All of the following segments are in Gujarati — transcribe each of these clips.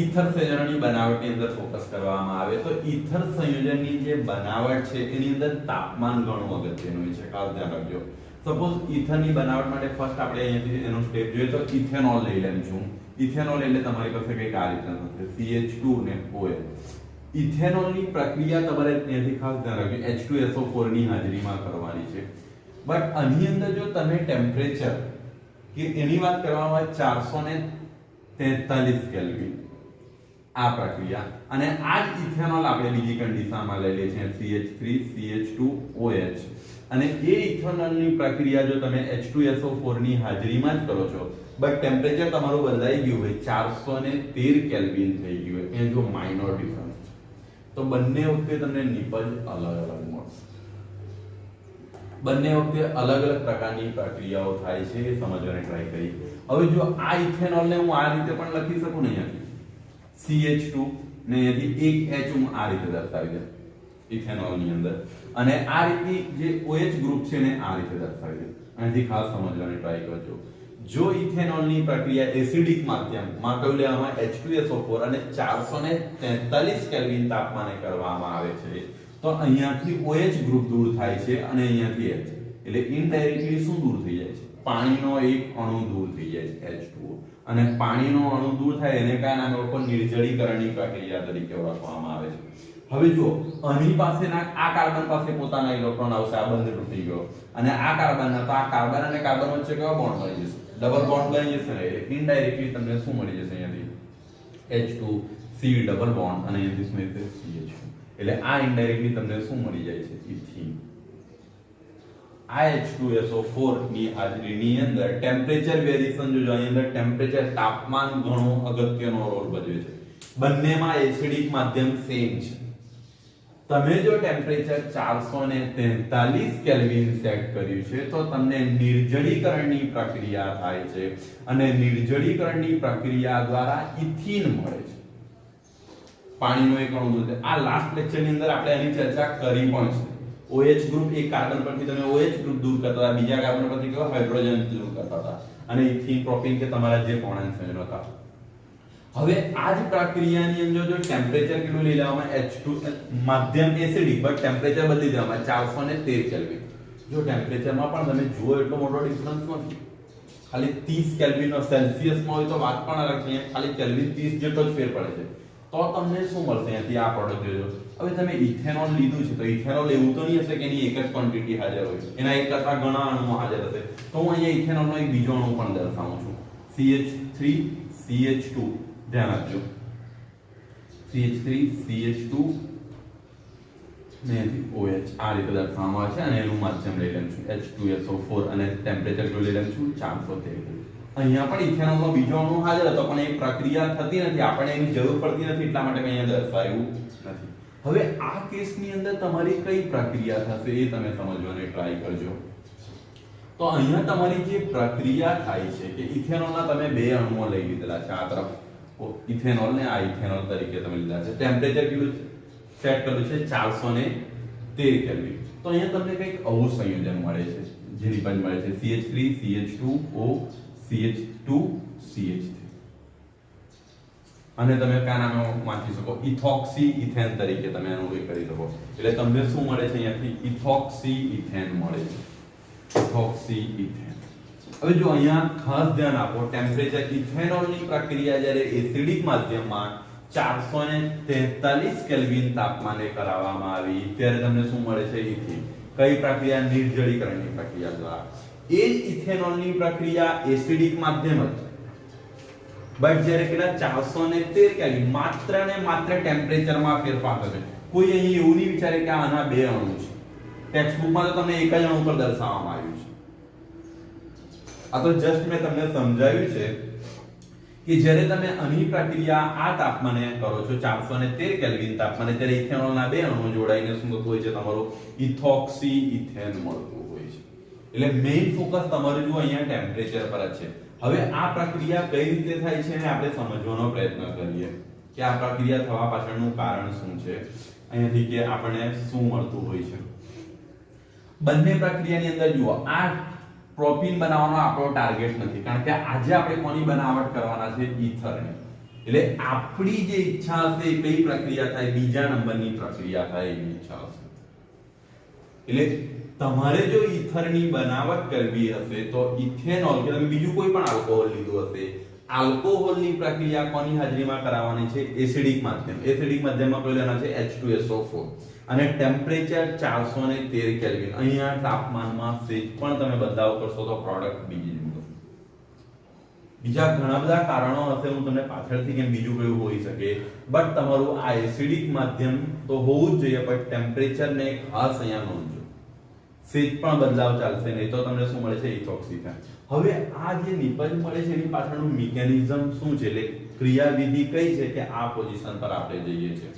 ઈથર સંયોજનની બનાવટની અંદર ફોકસ કરવામાં આવે તો ઈથર સંયોજનની જે બનાવટ છે એની અંદર તાપમાન ઘણું અગત્યનું હોય છે, ખાસ ધ્યાન રાખજો. સપોઝ ઈથરની બનાવટ માટે ફર્સ્ટ આપણે અહીંયાથી એનો સ્ટેપ જોઈએ તો ઇથેનોલ લઈ લેમ છું. ઇથેનોલ એટલે તમારી પાસે કંઈક આ રીતના થશે CH2 ને OH. ઇથેનોલની પ્રક્રિયા તમારે અહીંયાથી ખાસ ધ્યાન રાખજો H2SO4 ની હાજરીમાં કરવાની છે. બટ આની અંદર જો તમે ટેમ્પરેચર કે એની વાત કરવામાં આવે 443 કેલ્વિન આ પ્રક્રિયા અને આ જ ઇથેનોલ આપણે બીજી કન્ડિશનમાં લઈ લઈએ છીએ CH3CH2OH અને એ ઇથેનોલની પ્રક્રિયા જો તમે H2SO4 ની હાજરીમાં જ કરો છો બટ ટેમ્પરેચર તમારું બદલાઈ ગયું હોય 413 કેલ્વિન થઈ ગયું હોય એ જો માઇનોર ડિફરન્સ તો બંને વખતે તમને નિપજ અલગ અલગ મળશે. બંને વખતે અલગ અલગ પ્રકારની પ્રક્રિયાઓ થાય છે એ સમજવાની ટ્રાય કરી. હવે જો આ ઇથેનોલ ને હું આ રીતે પણ લખી શકું ને અહીંયાથી CH2 ને અહીંયાથી એક H હું આ રીતે દર્શાવી દઉં ઇથેનોલ ની અંદર અને આ રીતની જે OH ગ્રુપ છે ને આ રીતે દર્શાવી દઉં. અહીંથી ખાસ સમજવાની ટ્રાય કરજો. જો ઇથેનોલની પ્રક્રિયા એસિડિક માધ્યમમાં કહ્યું લેવામાં H2SO4 અને 443 કેલ્વિન તાપમાને કરવામાં આવે છે તો અહીંયાથી OH ગ્રુપ દૂર થાય છે અને અહીંયાથી H એટલે ઇનડાયરેક્ટલી શું દૂર થઈ જાય છે પાણીનો એક અણુ દૂર થઈ જાય છે H2O અને પાણીનો અણુ દૂર થાય એને કારણે આને લોકો નિર્જલીકરણની પ્રક્રિયા તરીકે ઓળખવામાં આવે છે. હવે જો આની પાસેના આ કાર્બન પાસે પોતાના ઇલેક્ટ્રોન આવશે આ બંધ તૂટી ગયો અને આ કાર્બન તો આ કાર્બન અને કાર્બન વચ્ચે કેવો બોન્ડ બની જશે ડબલ બોન્ડ બની જશે ને એટલે ઇનડાયરેક્ટલી તમને શું મળી જશે અહીંયાથી H2C ડબલ બોન્ડ અને અહીંયાથી શું મળશે CH2 એટલે આ ઇનડાયરેક્ટલી તમને શું મળી જાય છે ઇથીન. આ H2SO4 ની હાજરીની અંદર ટેમ્પરેચર વેરીએશન જો અહીં અંદર ટેમ્પરેચર તાપમાન ઘણો અગત્યનો રોલ ભજવે છે. બંનેમાં એસિડિક માધ્યમ સેમ છે. તમે જો ટેમ્પરેચર 443 કેલ્વિન સેટ કર્યું છે તો તમને નિર્જલીકરણની પ્રક્રિયા થાય છે અને નિર્જલીકરણની પ્રક્રિયા દ્વારા ઇથીન મળે છે. પાણીનો એક અણુ છે. આ લાસ્ટ લેક્ચરની અંદર આપણે એની ચર્ચા કરી પણ છે. OH ગ્રુપ એક કાર્બન પરથી તમે OH ગ્રુપ દૂર કરતા હતા બીજા કાર્બન પરથી કેવો હાઇડ્રોજન દૂર કરતા હતા અને ઇથીન પ્રોપેન કે તમારા જે પોર્ણાંક સંયોજનો હતા. હવે આ જ પ્રક્રિયાની અંદર જો ટેમ્પરેચર કેટલું લઈ લેવામાં H2 માધ્યમ એસિડિક બટ ટેમ્પરેચર બદલી દેવામાં 413 કેલ્વિન. જો ટેમ્પરેચરમાં પણ તમે જુઓ એટલો મોટો ડિફરન્સ નથી. ખાલી 30 કેલ્વિનનો સેલ્સિયસમાં હોય તો વાત પણ અલગ છે. ખાલી કેલ્વિન 30 જેટલો જ ફેર પડે છે. તો તમને શું મળશે અહીંયાથી આ પ્રોડક્ટ જોજો. હવે તમે ઇથેનોલ લીધું છે તો ઇથેનોલ એવું તો નહીં હશે કે એની એક જ ક્વોન્ટિટી હાજર હોય એના એક કરતા ઘણા અણુઓ હાજર હશે. તો હું અહીંયા ઇથેનોલનો એક બીજો અણુ પણ દર્શાવું છું CH3CH2 ધ્યાન આપજો CH3CH2 ને OH આ રીતે દર્શાવવામાં આવે છે અને એનું માધ્યમ લઈ લઉં છું H2SO4 અને ટેમ્પરેચર કેટલું લઈ લઉં છું 413. અહીંયા પણ ઇથેનોલનો બીજો અણુ હાજર હતો પણ એ પ્રક્રિયા થતી નથી આપણે એની જરૂર પડતી નથી એટલા માટે અહીંયા દર્શાવ્યું નથી. હવે આ કેસની અંદર તમારી કઈ પ્રક્રિયા થશે એ તમે સમજવાની ટ્રાય કરજો. તો અહીંયા તમારી જે પ્રક્રિયા થાય છે કે ઇથેનોલના તમે બે અણુઓ લઈ લીધેલા છે આ તરફ ઇથેનોલ ને આ ઇથેનોલ તરીકે તમે લીધા છે. ટેમ્પરેચર કેટલું સેટ કર્યું છે 413 કેલ્વિન. તો અહીંયા તમને કંઈક આવું સંયોજન મળે છે જેની પણ મળે છે CH3CH2O CH2CH3 અને તમે કયા નામે વાંચી શકો ઇથોક્સી ઇથેન તરીકે તમે એનું એ કરી શકો. એટલે તમને શું મળે છે અહીંયાથી ઇથોક્સી ઇથેન મળે છે ઇથોક્સી ઇથેન. હવે જો અહીંયા ખાસ ધ્યાન આપો ટેમ્પરેચર ઇથેનોલની પ્રક્રિયા જ્યારે એસિડિક માધ્યમમાં 443 કેલ્વિન તાપમાને કરાવવામાં આવી ત્યારે તમને શું મળે છે ઇથીન. કઈ પ્રક્રિયા નિર્જલીકરણની પ્રક્રિયા દ્વારા. એ જ ઇથેનોલની પ્રક્રિયા એસિડિક માધ્યમ જ બટ જ્યારે કેટલા 413 કેલ્વિન માત્ર ને માત્ર ટેમ્પરેચરમાં ફેરફાર થશે. કોઈ અહીં એવું નહીં વિચારે કે આના બે અણુ છે. ટેક્સ્ટબુકમાં તો તમને એક જ અણુ પર દર્શાવવામાં આવ્યું છે. આ તો જસ્ટ મેં તમને સમજાવ્યું છે કે જ્યારે તમે આની પ્રક્રિયા આ તાપમાને કરો છો 413 કેલ્વિન તાપમાને ત્યારે ઇથેનોલના બે અણુઓ જોડાઈને શું થતું હોય છે તમારું ઇથોક્સી ઇથેન મળતું હોય છે. એટલે મેઇન ફોકસ તમારું જો અહીંયા ટેમ્પરેચર પર જ છે. હવે આ પ્રક્રિયા કઈ રીતે થાય છે ને આપણે સમજવાનો પ્રયત્ન કરીએ કે આ પ્રક્રિયા થવા પાછળનું કારણ શું છે અહીંયાથી કે આપણને શું મળતું હોય છે. બંને પ્રક્રિયાની અંદર જુઓ આ પ્રોપીન બનાવવાનો આપણો ટાર્ગેટ નથી કારણ કે આજે આપણે કોની બનાવટ કરવાના છે ઈથરની. એટલે આપણી જે ઈચ્છા હશે એ કઈ પ્રક્રિયા થાય, બીજા નંબરની પ્રક્રિયા થાય એવી ઈચ્છા હશે. એટલે તમારે જો ઈથરની બનાવટ કરવી હશે તો ઇથેનોલ કે તમે બીજું કોઈ પણ આલ્કોહોલ લીધું હશે, આલ્કોહોલની પ્રક્રિયા કોની હાજરીમાં કરાવવાની છે? એસિડિક માધ્યમ. એસિડિક માધ્યમમાં કયું લેવાનું છે? H2SO4 અને ટેમ્પરેચર 413 કેલ્વિન. અહીંયા તાપમાનમાં સેજ પણ તમે બદલાવ કરશો તો પ્રોડક્ટ બીજી જ મળશે. બીજા ઘણા બધા કારણો હશે, હું તમને પાછળથી કેમ બીજું કયું હોઈ શકે, બટ તમારું આ એસિડિક માધ્યમ તો હોવું જ જોઈએ, પણ ટેમ્પરેચર ને ખાસ અહીંયા નોંધજો. સેજ પણ બદલાવ ચાલશે નહીં તો તમને શું મળે છે? ઇથોક્સિથેન. હવે આ જે નિપજ મળે છે એની પાછળનું મિકેનિઝમ શું છે, એટલે ક્રિયાવિધિ કઈ છે કે આ પોઝિશન પર આપણે જઈએ છીએ.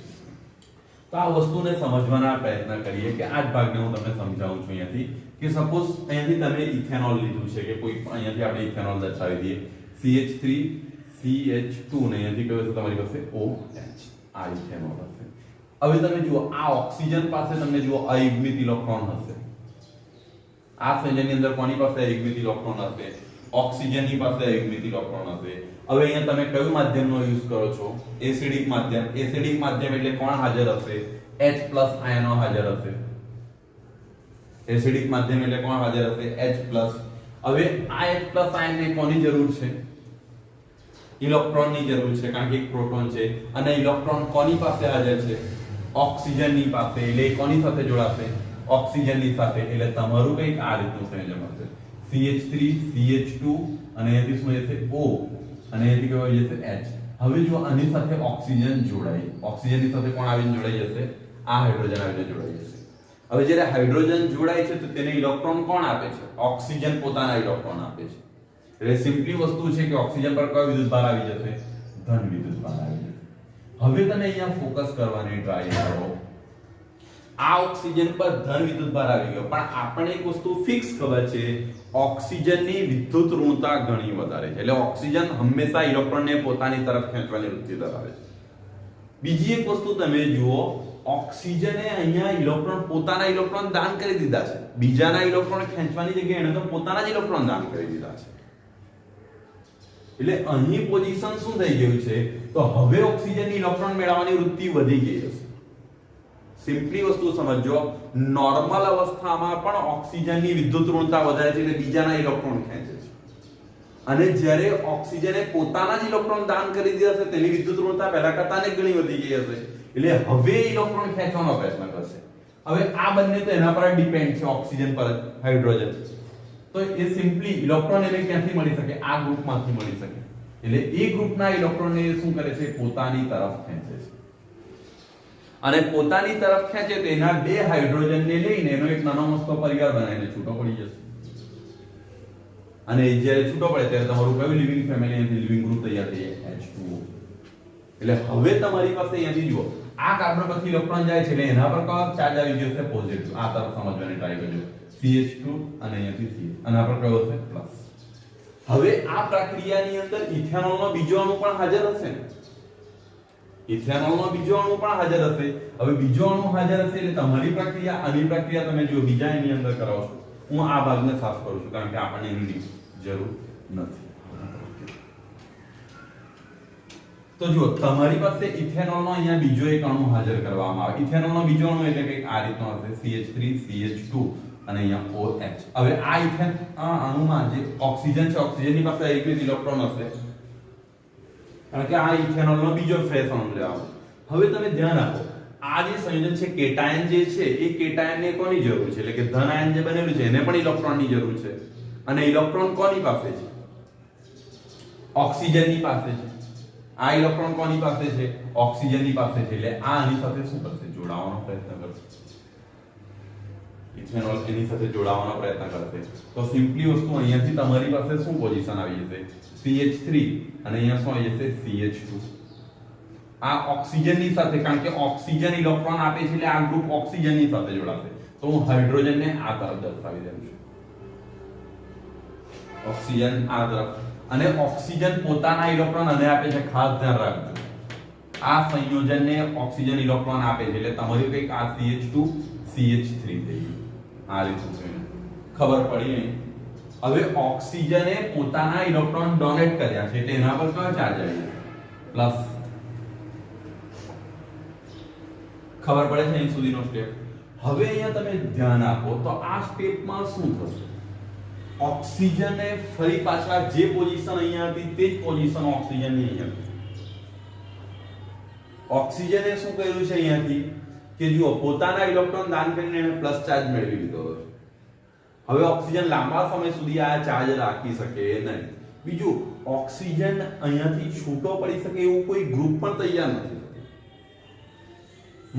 તો આ વસ્તુને સમજવાના પ્રયત્ન કરીએ કે આ જ ભાગને હું તમને સમજાવું છું અહીંયાથી કે સપોઝ અહીંયાથી તમે ઇથેનોલ લીધું છે કે કોઈ અહીંયાથી આપણે ઇથેનોલ દર્શાવી દઈએ CH3 CH2 ને અહીંયાથી કયો છે તમારી પાસે OH. આ ઇથેનોલ હશે. હવે તમે જુઓ આ ઓક્સિજન પાસે તમને જુઓ અયુગ્મિત ઇલેક્ટ્રોન હશે. આ સંયોજનની અંદર કોની પાસે અયુગ્મિત ઇલેક્ટ્રોન હશે? ઓક્સિજનની પાસે અયુગ્મિત ઇલેક્ટ્રોન હશે. હવે અહીંયા તમે કયું માધ્યમનો યુઝ કરો છો? એસિડિક માધ્યમ. એસિડિક માધ્યમ એટલે કોણ હાજર હશે? H+ આયનો હાજર હશે. એસિડિક માધ્યમ એટલે કોણ હાજર હશે? H+. હવે આ H+ આયનને કોની જરૂર છે? ઇલેક્ટ્રોનની જરૂર છે, કારણ કે એક પ્રોટોન છે અને ઇલેક્ટ્રોન કોની પાસે હાજર છે? ઓક્સિજનની પાસે. એટલે કોની સાથે જોડાશે? ઓક્સિજનની સાથે. એટલે તમારું કંઈક આ રીતનું સંયોજન હશે. CH3 CH2 અને અહીંયાથી શું જશે? O અને અહીંયાથી કયો આવી જશે? H. હવે જો આની સાથે ઓક્સિજન જોડાય, ઓક્સિજનની સાથે કોણ આવીને જોડાઈ જશે? આ હાઇડ્રોજન આવીને જોડાઈ જશે. હવે જ્યારે હાઇડ્રોજન જોડાય છે તો તેને ઇલેક્ટ્રોન કોણ આપે છે? ઓક્સિજન પોતાના ઇલેક્ટ્રોન આપે છે. એટલે સિમ્પલી વસ્તુ છે કે ઓક્સિજન પર કયો વિદ્યુતભાર આવી જશે? ધન વિદ્યુતભાર આવી જશે. હવે તમે અહીંયા ફોકસ કરવાની ટ્રાય કરો. આ ઓક્સિજન પર ધન વિદ્યુતભાર આવી ગયો, પણ આપણને એક વસ્તુ ફિક્સ ખબર છે, ઓક્સિજનની વિદ્યુત ઋણતા ઘણી વધારે છે. એટલે ઓક્સિજન હંમેશા ઇલેક્ટ્રોનને પોતાની તરફ ખેંચવાની વૃત્તિ ધરાવે છે. બીજી એક વસ્તુ તમે જુઓ, ઓક્સિજને અહીંયા ઇલેક્ટ્રોન પોતાના ઇલેક્ટ્રોન દાન કરી દીધા છે. બીજાના ઇલેક્ટ્રોન ખેંચવાની જગ્યાએ એણે તો પોતાના જ ઇલેક્ટ્રોન દાન કરી દીધા છે. એટલે અહીં પોઝિશન શું થઈ ગયું છે? તો હવે ઓક્સિજનની ઇલેક્ટ્રોન મેળવવાની વૃત્તિ વધી ગઈ છે. સિમ્પલી વસ્તુ સમજો, નોર્મલ અવસ્થામાં પણ ઓક્સિજનની વિદ્યુત ઋણતા વધારે છે એટલે બીજાના ઇલેક્ટ્રોન ખેંચે છે. અને જ્યારે ઓક્સિજને પોતાના જ ઇલેક્ટ્રોન દાન કરી દીધા છે તેની વિદ્યુત ઋણતા પહેલા કરતા અનેક ગણી વધી ગઈ હશે. એટલે હવે ઇલેક્ટ્રોન ખેંચવાનો પ્રયત્ન કરશે. હવે આ બંને તો એના પર ડિપેન્ડ છે, ઓક્સિજન પર, હાઇડ્રોજન. તો એ સિમ્પલી ઇલેક્ટ્રોન એને ક્યાંથી મળી શકે? આ ગ્રુપમાંથી મળી શકે. એટલે એ ગ્રુપના ઇલેક્ટ્રોનને શું કરે છે? પોતાની તરફ ખેંચે છે. અને પોતાની તરફ ખેંચે તો એના બે હાઇડ્રોજનને લઈને એનો એક નાનો મસ્તો પરિવાર બનાવીને છૂટો પડી જશે. અને જ્યારે છૂટો પડે ત્યારે તમારું કયું લિવિંગ ફેમિલી અહીંથી લિવિંગ ગ્રુપ તૈયાર થઈ જાય? H2O. એટલે હવે તમારી પાસે અહીંયાથી જુઓ, આ કાર્બન પરથી ઇલેક્ટ્રોન જાય છે એટલે એના પર કયો ચાર્જ આવી ગયો છે? પોઝિટિવ. આ તરફ સમજવાની ટ્રાય કરજો. CH2 અને અહીંયાથી CH. આના પર કયો હશે? પ્લસ. હવે આ પ્રક્રિયાની અંદર ઇથેનોલનો બીજો અણુ પણ હાજર હશે ને? ઇથેનોલનો બીજો અણુ પણ હાજર હશે. હવે બીજો અણુ હાજર હશે એટલે તમારી પ્રક્રિયા, આની પ્રક્રિયા તમે જો બીજા એની અંદર કરાવો છો. હું આ ભાગને સાફ કરું છું કારણ કે આપણને એની જરૂર નથી. તો જો તમારી પાસે ઇથેનોલનો અહીંયા બીજો એક અણુ હાજર કરવામાં આવે. ઇથેનોલનો બીજો અણુ એટલે કે આ રીતનો હશે, CH3 CH2 અને અહીંયા OH. હવે આ અણુમાં જે ઓક્સિજન છે, ઓક્સિજનની પાસે એક ઇલેક્ટ્રોન હશે કારણ કે આ ઇથેનોલનો બીજો ફ્રેશ અણુ લેવાનો. હવે તમે ધ્યાન આપો, આ જે સંયોજન છે કેટાયન જે છે એ કેટાયનને કોની જરૂર છે? એટલે કે ધન આયન જે બનેલું છે એને પણ ઇલેક્ટ્રોનની જરૂર છે. અને ઇલેક્ટ્રોન કોની પાસે છે? ઓક્સિજનની પાસે છે. આ ઇલેક્ટ્રોન કોની પાસે છે? ઓક્સિજનની પાસે છે. એટલે આ આની સાથે શું કરશે? જોડાવાનો પ્રયત્ન કરશે. ઇથેનોલ એની સાથે જોડાવાનો પ્રયત્ન કરશે. તો સિમ્પલી વસ્તુ અહીંયાથી તમારી પાસે શું પોઝિશન આવી જશે? CH3 અને અહીંયા શું આવી જશે? CH2. આ ઓક્સિજનની સાથે, કારણ કે ઓક્સિજન ઇલેક્ટ્રોન આપે છે એટલે આ ગ્રુપ ઓક્સિજનની સાથે જોડાશે. તો હું હાઇડ્રોજનને આ તરફ દર્શાવી દઉં છું. ઓક્સિજન આ તરફ. અને ઓક્સિજન પોતાના ઇલેક્ટ્રોન અને આપે છે. ખાસ ધ્યાન રાખજો, આ સંયોજનને ઓક્સિજન ઇલેક્ટ્રોન આપે છે એટલે તમારી કંઈક આ CH2 CH3 થઈ ગયું. આ રીતનું છે. ખબર પડી નહીં? હવે ઓક્સિજને પોતાના ઇલેક્ટ્રોન ડોનેટ કર્યા છે એટલે એના પર કયો ચાર્જ આવી જશે? પ્લસ ખબર પડે છે અહીં સુધીનો સ્ટેપ. હવે અહીંયા તમે ધ્યાન આપો તો આ સ્ટેપમાં શું થશે? ઓક્સિજન એ ફરી પાછા જે પોઝિશન અહીંયા હતી તે જ પોઝિશન ઓક્સિજનની અહીંયા હતી. ઓક્સિજને શું કર્યું છે અહીંયાથી કે જુઓ પોતાના ઇલેક્ટ્રોન દાન કરીને એને પ્લસ ચાર્જ મેળવી લીધો છે. હવે ઓક્સિજન લાંબા સમય સુધી આ ચાર્જ રાખી શકે નહીં. બીજું, ઓક્સિજન અહીંયાથી છૂટો પડી શકે એવું કોઈ ગ્રુપ પણ તૈયાર નથી.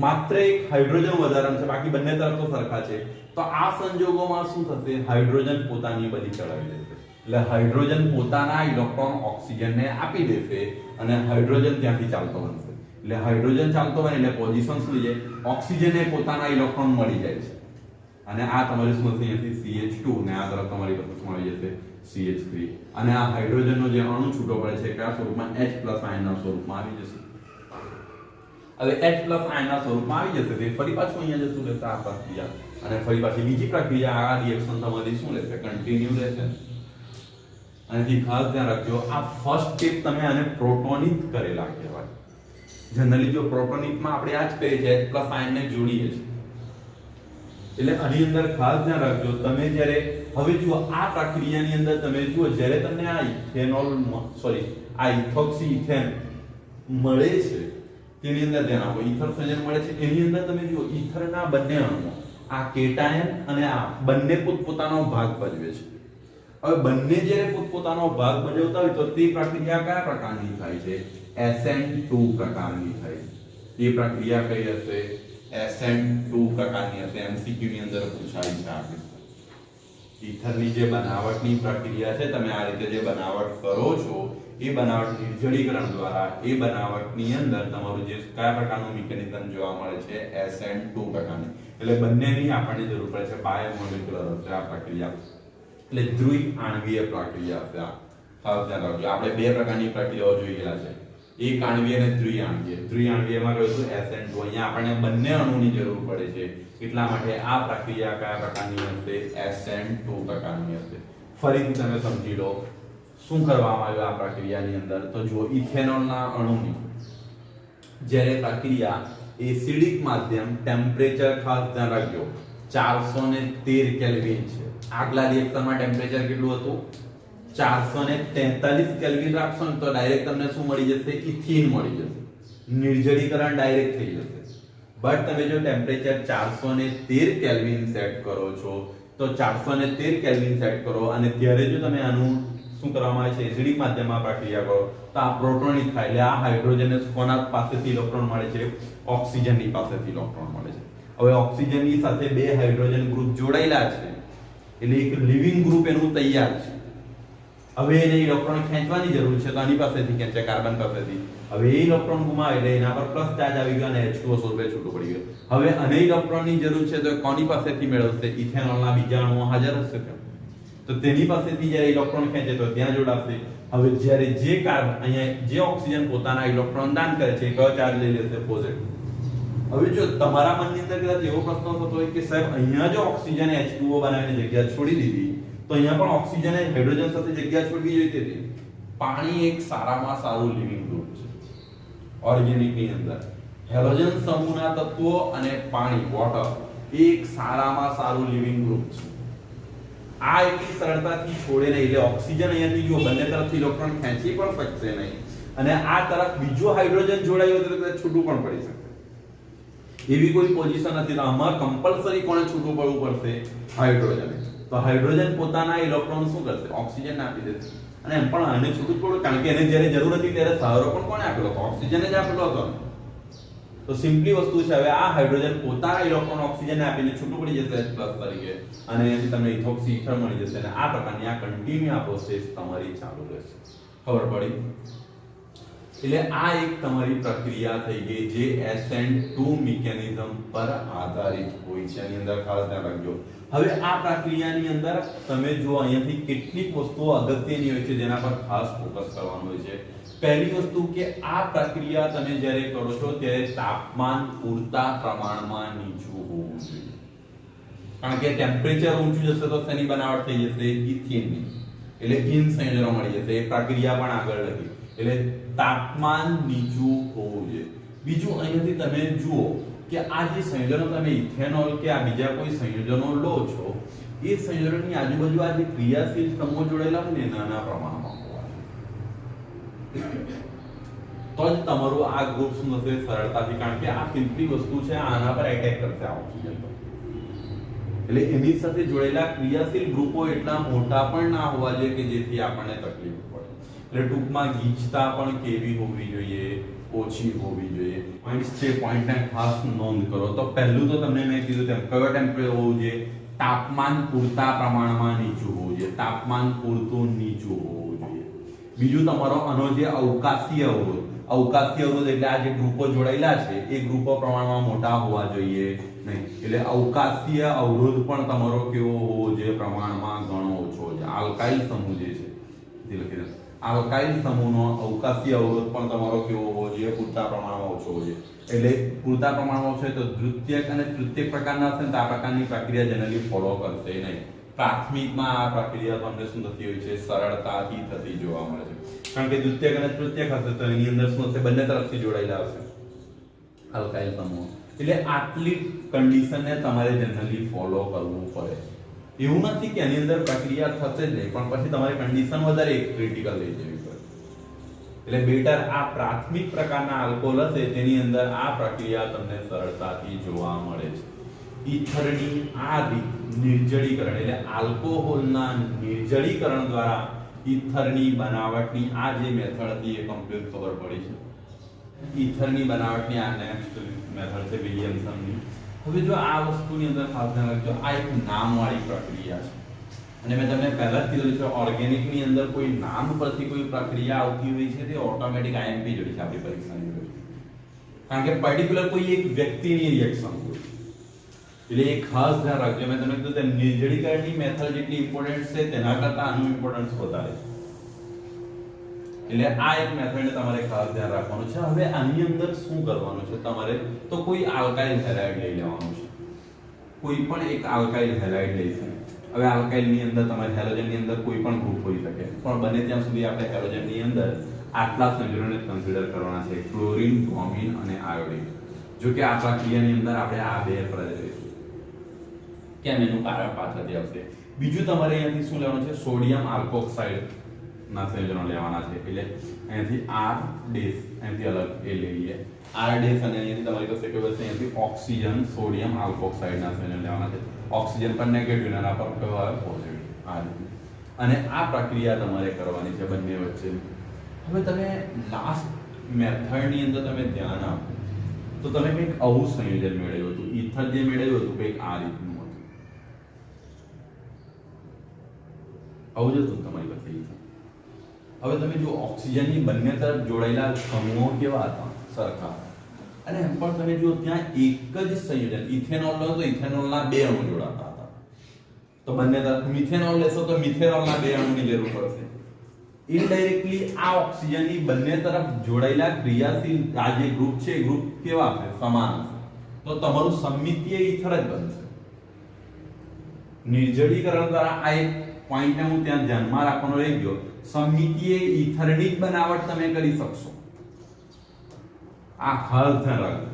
માત્ર એક હાઇડ્રોજન વધારાનું છે, બાકી બંને તરફ તો સરખા છે. તો આ સંજોગોમાં શું થશે? હાઇડ્રોજન પોતાની બધી ચડાવી દેશે. એટલે હાઇડ્રોજન પોતાના ઇલેક્ટ્રોન ઓક્સિજનને આપી દેશે અને હાઇડ્રોજન ત્યાંથી ચાલતો બનશે. એટલે હાઇડ્રોજન ચાલતો બને એટલે પોઝિશન શું છે? ઓક્સિજનને પોતાના ઇલેક્ટ્રોન મળી જાય છે. અને આ તમારી શું થશે? અહીંયાથી CH2 ને આ તરફ તમારી પાસે શું આવી જશે? CH3. અને આ હાઇડ્રોજનનો જે અણુ છૂટો પડે છે કયા સ્વરૂપમાં? H+ આયનના સ્વરૂપમાં આવી જશે. હવે H+ આયનના સ્વરૂપમાં આવી જશે તે ફરી પાછું અહીંયા જતું રહેશે આ પ્રક્રિયા, અને ફરી પાછી બીજી પ્રક્રિયા આ રિએક્શન તમારી શું રહેશે? કન્ટિન્યુ રહેશે. અને ખાસ ધ્યાન રાખજો, આ ફર્સ્ટ સ્ટેપ તમે આને પ્રોટોનિક કરેલા કહેવાય. જનરલી જો પ્રોટોનિકમાં આપણે આ જ કરીએ છીએ, H+ આયનને જોડીએ છીએ. એટલે આની અંદર ખાસ ધ્યાન રાખજો, તમે જ્યારે હવે જુઓ આ પ્રક્રિયાની અંદર તમે જુઓ જ્યારે તમને આ આ ઇથોક્સી ઇથેન મળે છે તેની અંદર ધ્યાન આપો. ઈથર સંયોજન મળે છે એની અંદર તમે જુઓ ઈથરના બંને અણુઓ આ કેટાયન અને આ બંને પોતપોતાનો ભાગ ભજવે છે. હવે બંને જ્યારે પોતપોતાનો ભાગ ભજવતા હોય તો તે પ્રક્રિયા કયા પ્રકારની થાય છે? SN2 પ્રકારની થાય છે. એ પ્રક્રિયા કઈ હશે? SN2 પ્રકારની હશે. MCQ ની અંદર પૂછાય છે આ કિસ્સો. ઈથરની જે બનાવટની પ્રક્રિયા છે, તમે આ રીતે જે બનાવટ કરો છો એ બનાવટ નિર્જલીકરણ દ્વારા એ બનાવટની અંદર તમારું જે કયા પ્રકારનું મિકેનિઝમ જોવા મળે છે? SN2 પ્રકારની. એટલે બંનેની આપણને જરૂર પડે છે. બાયોમોલેક્યુલર હશે આ પ્રક્રિયા, એટલે દ્વિ આણ્વીય પ્રક્રિયા હશે. ખાસ ધ્યાન રાખજો, આપણે બે પ્રકારની પ્રક્રિયાઓ જોઈ ગયા છે, એક આણ્વીય અને દ્વિઆણ્વીય. દ્વિઆણ્વીયમાં કહ્યું હતું SN2. અહીંયા આપણને બંને અણુની જરૂર પડે છે, એટલા માટે આ પ્રક્રિયા કયા પ્રકારની હશે? SN2 પ્રકારની હશે. ફરીથી તમે સમજી લો શું કરવામાં આવ્યું આ પ્રક્રિયાની અંદર. તો જુઓ, ઇથેનોલના અણુની જ્યારે પ્રક્રિયા એસિડિક માધ્યમ, ટેમ્પરેચર ખાસ ધ્યાન રાખજો 413 કેલ્વિન છે. આગલા રિએક્શનમાં ટેમ્પરેચર કેટલું હતું? 443 કેલ્વિન રાખશો ને તો ડાયરેક્ટ તમને શું મળી જશે? ઇથીન મળી જશે. નિર્જલીકરણ ડાયરેક્ટ થઈ જશે. બટ તમે જો ટેમ્પરેચર 413 કેલ્વિન સેટ કરો છો તો 413 કેલ્વિન સેટ કરો અને ત્યારે જો તમે આનું શું કરવામાં આવે છે? એસિડિક માધ્યમમાં પ્રક્રિયા કરો તો આ પ્રોટોનિક થાય. એટલે આ હાઇડ્રોજનને કોના પાસેથી ઇલેક્ટ્રોન મળે છે? ઓક્સિજનની પાસેથી ઇલેક્ટ્રોન મળે છે. હવે ઓક્સિજનની સાથે બે હાઇડ્રોજન ગ્રુપ જોડાયેલા છે એટલે એક લિવિંગ ગ્રુપ એનું તૈયાર છે. હવે એને ઇલેક્ટ્રોન ખેંચવાની જરૂર છે તો આની પાસેથી ખેંચે, કાર્બન પાસેથી. હવે એ ઇલેક્ટ્રોન ગુમાવે એટલે એના પર પ્લસ ચાર્જ આવી ગયો અને H2O સ્વરૂપે છૂટું પડી ગયું. હવે આને ઇલેક્ટ્રોનની જરૂર છે તો કોની પાસેથી મેળવશે? ઇથેનોલના બીજા અણુઓ હાજર હશે તો તેની પાસેથી જ્યારે ઇલેક્ટ્રોન ખેંચે તો ત્યાં જોડાશે. હવે જ્યારે જે કાર્બન અહીંયા જે ઓક્સિજન પોતાના ઇલેક્ટ્રોન દાન કરે છે કયો ચાર્જ લઈ લેશે? પોઝિટિવ. હવે જો તમારા મનની અંદર કદાચ એવો પ્રશ્ન થતો હોય કે સાહેબ અહીંયા જો ઓક્સિજન H2O બનાવીને જગ્યા છોડી દીધી તો અહીંયા પણ ઓક્સિજન હાઇડ્રોજન સાથે જગ્યા છોડવી જોઈતી હતી. પાણી એક સારામાં સારું લિવિંગ ગ્રુપ છે ઓર્ગેનિકની અંદર. હેલોજન સમૂહના તત્વો અને પાણી વોટર એક સારામાં સારું લિવિંગ ગ્રુપ છે. આ એટલી સરળતાથી છોડે નહીં. એટલે ઓક્સિજન અહીંયાથી જો બંને તરફથી ઇલેક્ટ્રોન ખેંચી પણ શકશે નહીં અને આ તરફ બીજો હાઇડ્રોજન જોડાયો તો કદાચ છૂટું પણ પડી શકે. એવી કોઈ પોઝિશન નથી. તો આમાં કમ્પલસરી કોણે છૂટું પડવું પડશે? હાઇડ્રોજન. તો હાઇડ્રોજન પોતાના ઇલેક્ટ્રોન શું કરશે? ઓક્સિજનને આપી દેશે. અને એમ પણ આને છૂટું જ પડ્યું કારણ કે એને જ્યારે જરૂર હતી ત્યારે સહારો પણ કોણે આપેલો હતો? ઓક્સિજને જ આપેલો હતો. તો સિમ્પલી વસ્તુ છે, હવે આ હાઇડ્રોજન પોતાના ઇલેક્ટ્રોન ઓક્સિજનને આપીને છૂટું પડી જશે H+ તરીકે અને એનાથી તમને ઇથોક્સી ઇથર મળી જશે અને આ પ્રકારની આ કન્ટિન્યુ આ પ્રોસેસ તમારી ચાલુ રહેશે. ખબર પડી? એટલે આ એક તમારી પ્રક્રિયા થઈ ગઈ જે SN2 મિકેનિઝમ પર આધારિત હોય છે. એની અંદર ખાસ ધ્યાન રાખજો. હવે આ પ્રક્રિયાની અંદર તમે જો અહીંયાથી કેટલીક વસ્તુઓ અગત્યની હોય છે જેના પર ખાસ ફોકસ કરવાનું હોય છે. પહેલી વસ્તુ કે આ પ્રક્રિયા તમે જ્યારે કરો છો ત્યારે તાપમાન પૂરતા પ્રમાણમાં નીચું હોવું જોઈએ. કારણ કે ટેમ્પરેચર ઊંચું જશે તો શેની બનાવટ થઈ જશે? ઇથીનની. એટલે ઇન સંયોજનો મળી જશે. એ પ્રક્રિયા પણ આગળ લગી એટલે તાપમાન નીચું હોવું જોઈએ. બીજું અહીંયાથી તમે જુઓ કે આ જે સંયોજનો તમે ઇથેનોલ કે આ બીજા કોઈ સંયોજનો લો છો એ સંયોજનોની આજુબાજુ આ જે ક્રિયાશીલ સમૂહ જોડાયેલા હોય ને નાના પ્રમાણમાં હોવા જોઈએ. તો જ તમારું આ ગ્રુપ શું થશે સરળતાથી, કારણ કે આ સિમ્પલી વસ્તુ છે, આના પર એટેક કરશે આ ઓક્સિજન પર. એટલે એની સાથે જોડાયેલા ક્રિયાશીલ ગ્રુપો એટલા મોટા પણ ના હોવા જોઈએ કે જેથી આપણને તકલીફ પડે. એટલે ટૂંકમાં ગીચતા પણ કેવી હોવી જોઈએ, ઓછી હોવી જોઈએ. પોઈન્ટ્સ છે, પોઈન્ટને ખાસ નોંધ કરો. તો પહેલું તો તમને મેં કીધું તેમ કયો ટેમ્પરેચર હોવું જોઈએ, તાપમાન પૂરતા પ્રમાણમાં નીચું હોવું જોઈએ, તાપમાન પૂરતું નીચું હોવું જોઈએ. બીજું તમારો આનો જે અવકાશીય અવરોધ એટલે આ જે ગ્રુપો જોડાયેલા છે એ ગ્રુપો પ્રમાણમાં મોટા હોવા જોઈએ નહીં. એટલે અવકાશીય અવરોધ પણ તમારો કેવો હોવો જોઈએ, પ્રમાણમાં ઘણો ઓછો છે. આલ્કાઇલ સમૂહ જે છે તે લખી દો. આલ્કાઇલ સમૂહનો અવકાશીય અવરોધ પણ તમારો કેવો હોવો જોઈએ, પૂરતા પ્રમાણમાં ઓછો હોવો જોઈએ. એટલે પૂરતા પ્રમાણમાં ઓછો હોય તો દ્વિતીયક અને તૃતીયક પ્રકારના હશે તો આ પ્રકારની પ્રક્રિયા જનરલી ફોલો કરશે નહીં. પ્રાથમિકમાં આ પ્રક્રિયા તમને શું થતી હોય છે, સરળતાથી થતી જોવા મળે છે. કારણ કે દ્વિતીયક અને તૃતીયક હશે તો એની અંદર શું હશે, બંને તરફથી જોડાયેલા હશે આલ્કાઇલ સમૂહ. એટલે આટલી કન્ડિશનને તમારે જનરલી ફોલો કરવું પડે. એવું નથી કે એની અંદર પ્રક્રિયા થશે જ નહીં, પણ પછી તમારે કન્ડિશન વધારે ક્રિટિકલ લઈ જવી પડે. એટલે બેટર આ પ્રાથમિક પ્રકારના આલ્કોહોલ હશે તેની અંદર આ પ્રક્રિયા તમને સરળતાથી જોવા મળે છે. ઈથરની આ નિર્જળીકરણ એટલે આલ્કોહોલના નિર્જળીકરણ દ્વારા ઈથરની બનાવટની આ જે મેથડ હતી એ કમ્પ્લીટ ખબર પડી છે. ઈથરની બનાવટની આ નેક્સ્ટ મેથડ છે વિલિયમસનની. હવે જો આ વસ્તુની અંદર ખાસ ધ્યાન રાખજો, આ એક નામવાળી પ્રક્રિયા છે અને મેં તમને પહેલા જ કીધું છે ઓર્ગેનિકની અંદર કોઈ નામ પરથી કોઈ પ્રક્રિયા આવતી હોય છે તે ઓટોમેટિક આઈએમપી જોડી છે આપણી પરીક્ષાની અંદર. કારણ કે પર્ટિક્યુલર કોઈ એક વ્યક્તિની રિએક્શન હોય એટલે એ ખાસ ધ્યાન રાખજો. મેં તમને કીધું તેમ નિર્જળીકરણની મેથડ જેટલી ઇમ્પોર્ટન્ટ છે તેના કરતાં આનું ઇમ્પોર્ટન્સ વધારે છે. એટલે આ એક મેથડને તમારે ખાસ ધ્યાન રાખવાનું છે. હવે આની અંદર શું કરવાનું છે તમારે, તો કોઈ આલ્કાઇલ હેલાઇડ લઈ લેવાનું છે. કોઈ પણ એક આલ્કાઇલ હેલાઇડ લઈશું. હવે આલ્કાઇલની અંદર તમારે હેલોજનની અંદર કોઈ પણ ગ્રુપ હોઈ શકે, પણ બને ત્યાં સુધી આપણે હેલોજનની અંદર આટલા સંયોજનોને કન્સિડર કરવાના છે, ક્લોરીન, બ્રોમિન અને આયોડિન. જો કે આ પ્રક્રિયાની અંદર આપણે આ બે પ્રક્રિયા કેમ એનું કારણ પાછળથી આવશે. બીજું તમારે અહીંયાથી શું લેવાનું છે, સોડિયમ આલ્કોક્સાઇડ ના સંયોજનો લેવાના છે. એટલે અહીંયાથી R ડેશ અહીંયાથી અલગ એ લઈ લઈએ R ડેશ અને અહીંયાથી તમારી પાસે કયો હશે, અહીંયાથી ઓક્સિજન સોડિયમ આલ્કોક્સાઇડ ના સંયોજન લેવાના છે. ઓક્સિજન પર નેગેટિવ અને પર કયો આવે પોઝિટિવ. આ રીતે અને આ પ્રક્રિયા તમારે કરવાની છે બંને વચ્ચે. હવે તમે લાસ્ટ મેથડની અંદર તમે ધ્યાન આપો તો તમે કંઈક આવું સંયોજન મેળવ્યું હતું. ઈથર જે મેળવ્યું હતું કંઈક આ રીતનું હતું. આવું જ હતું તમારી પાસે ઈથર. હવે તમે જો ઓક્સિજનની બંને તરફ જોડાયેલા સમૂહો કેવા હતા, સરખા. અને એમ પણ તમે જો ત્યાં એક જ સંયોજન ઇથેનોલ લો તો ઇથેનોલના બે અણુ જોડાતા હતા. તો બંને તરફ મિથેનોલ લેશો તો મિથેનોલના બે અણુની જરૂર પડશે. ઇનડાયરેક્ટલી આ ઓક્સિજનની બંને તરફ જોડાયેલા ક્રિયાશીલ આ જે ગ્રુપ છે એ ગ્રુપ કેવા હશે, સમાન હશે. તો તમારું સમમિતીય ઈથર જ બનશે. નિર્જળીકરણ દ્વારા આ એક પોઈન્ટને હું ત્યાં ધ્યાનમાં રાખવાનો રહી ગયો. સમમિતીય ઈથરની જ બનાવટ તમે કરી શકશો. આ ખાસ ધ્યાન રાખજો.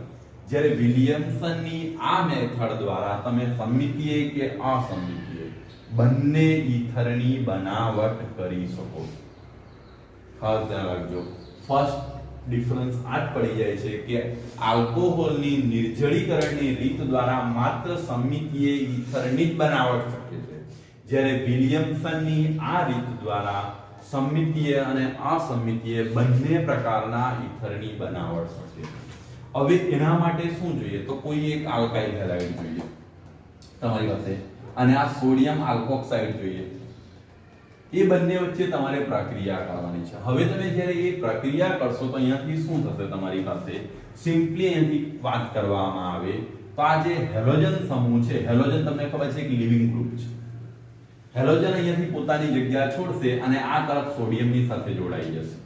જ્યારે વિલિયમસનની આ મેથડ દ્વારા તમે સમમિતીય કે અસમમિતીય બંને ઈથરની બનાવટ કરી શકો. ખાસ ધ્યાન રાખજો. ફર્સ્ટ ડિફરન્સ આ જ પડી જાય છે કે આલ્કોહોલની નિર્જળીકરણની રીત દ્વારા માત્ર સમમિતીય ઈથરની જ બનાવટ શક્ય છે, જ્યારે વિલિયમસનની આ રીત દ્વારા સમમિતીય અને અસમમિતીય બંને પ્રકારના ઈથરની બનાવટ શક્ય છે. હવે એના માટે શું જોઈએ, તો કોઈ એક આલ્કાઇલ હેલાઇડ જોઈએ તમારી પાસે અને આ સોડિયમ આલ્કોક્સાઇડ જોઈએ. એ બંને વચ્ચે તમારે પ્રક્રિયા કરવાની છે. હવે તમે જ્યારે એ પ્રક્રિયા કરશો તો અહીંયાથી શું થશે, તમારી પાસે સિમ્પલી અહીંયાથી વાત કરવામાં આવે તો આ જે હેલોજન સમૂહ છે, હેલોજન તમને ખબર છે કે લિવિંગ ગ્રુપ છે. હેલોજન અહીંયાથી પોતાની જગ્યા છોડશે અને આ તરફ સોડિયમની સાથે જોડાઈ જશે.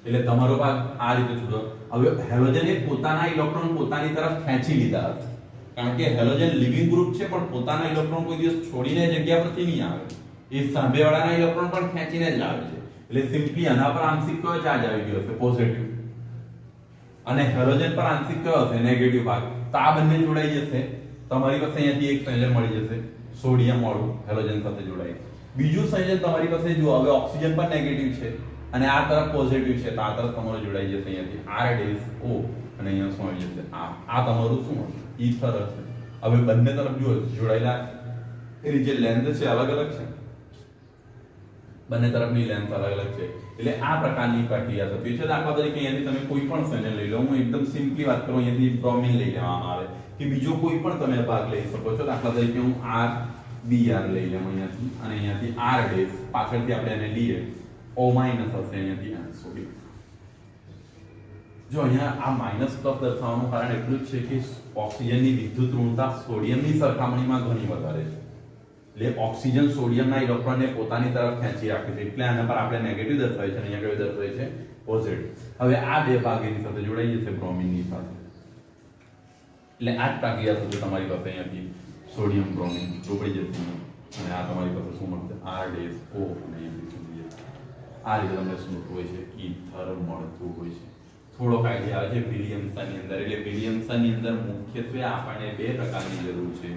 એટલે તમારો ભાગ આ રીતે છૂટો. હવે હેલોજને પોતાના ઇલેક્ટ્રોન પોતાની તરફ ખેંચી લીધા હતા, કારણ કે હેલોજન લિવિંગ ગ્રુપ છે પણ પોતાના ઇલેક્ટ્રોન કોઈ દિવસ છોડીને જગ્યા પરથી નહીં આવે. એ સામેવાળાના ઇલેક્ટ્રોન પણ ખેંચીને જ આવે છે. એટલે સિમ્પલી આના પર આંશિક કયો ચાર્જ આવી ગયો હશે પોઝિટિવ અને હેલોજન પર આંશિક કયો હશે નેગેટિવ ભાગ તો આ બંને જોડાઈ જશે તમારી પાસે અહીંયાથી એક સંયોજન મળી જશે સોડિયમ વાળું હેલોજન સાથે જોડાય બીજું સંયોજન તમારી પાસે જો હવે ઓક્સિજન પર નેગેટિવ છે અને આ તરફ પોઝિટિવ છે તો આ તરફ તમારું જોડાઈ જશે અહીંયાથી R-O અને અહીંયા શું આવી જશે આ તમારું શું હશે ઈથર હશે હવે બંને તરફ જો જોડાયેલા એની જે લેન્થ છે અલગ અલગ છે બંને તરફની લેન્થ અલગ અલગ છે એટલે આ પ્રકારની પ્રક્રિયા થતી છે દાખલા તરીકે અહીંયાથી તમે કોઈ પણ સંયોજન લઈ લો હું એકદમ સિમ્પલી વાત કરું અહીંયાથી બ્રોમિન લઈ લેવામાં આવે કે બીજો કોઈ પણ તમે ભાગ લઈ શકો છો દાખલા તરીકે હું RBr લઈ લઉં અહીંયાથી અને અહીંયાથી R' પાછળથી આપણે એને લઈએ O- હશે અહીંયાથી સોડિયમ જો અહીંયા આ માઈનસ પ્લસ દર્શાવવાનું કારણ એટલું જ છે કે ઓક્સિજનની વિદ્યુત ઋણતા સોડિયમની સરખામણીમાં ઘણી વધારે છે એટલે ઓક્સિજન સોડિયમના ઇલેક્ટ્રોનને પોતાની તરફ ખેંચી રાખે છે એટલે આના પર આપણે નેગેટિવ દર્શાવે છે અને અહીંયા કયું દર્શાવે છે પોઝિટિવ હવે આ બે ભાગ એની સાથે જોડાઈ જશે બ્રોમિનની સાથે એટલે આ જ પ્રક્રિયા થશે તમારી પાસે અહીંયાથી સોડિયમ બ્રોમિન જોડાઈ જશે અને આ તમારી પાસે શું મળશે R-O અને અહીંયાથી આ રીતે તમને શું હોય છે ઈથર મળતું હોય છે થોડોક આઈડિયા આવે છે વિલિયમ્સનની અંદર એટલે વિલિયમ્સનની અંદર મુખ્યત્વે આપણને બે પ્રકારની જરૂર છે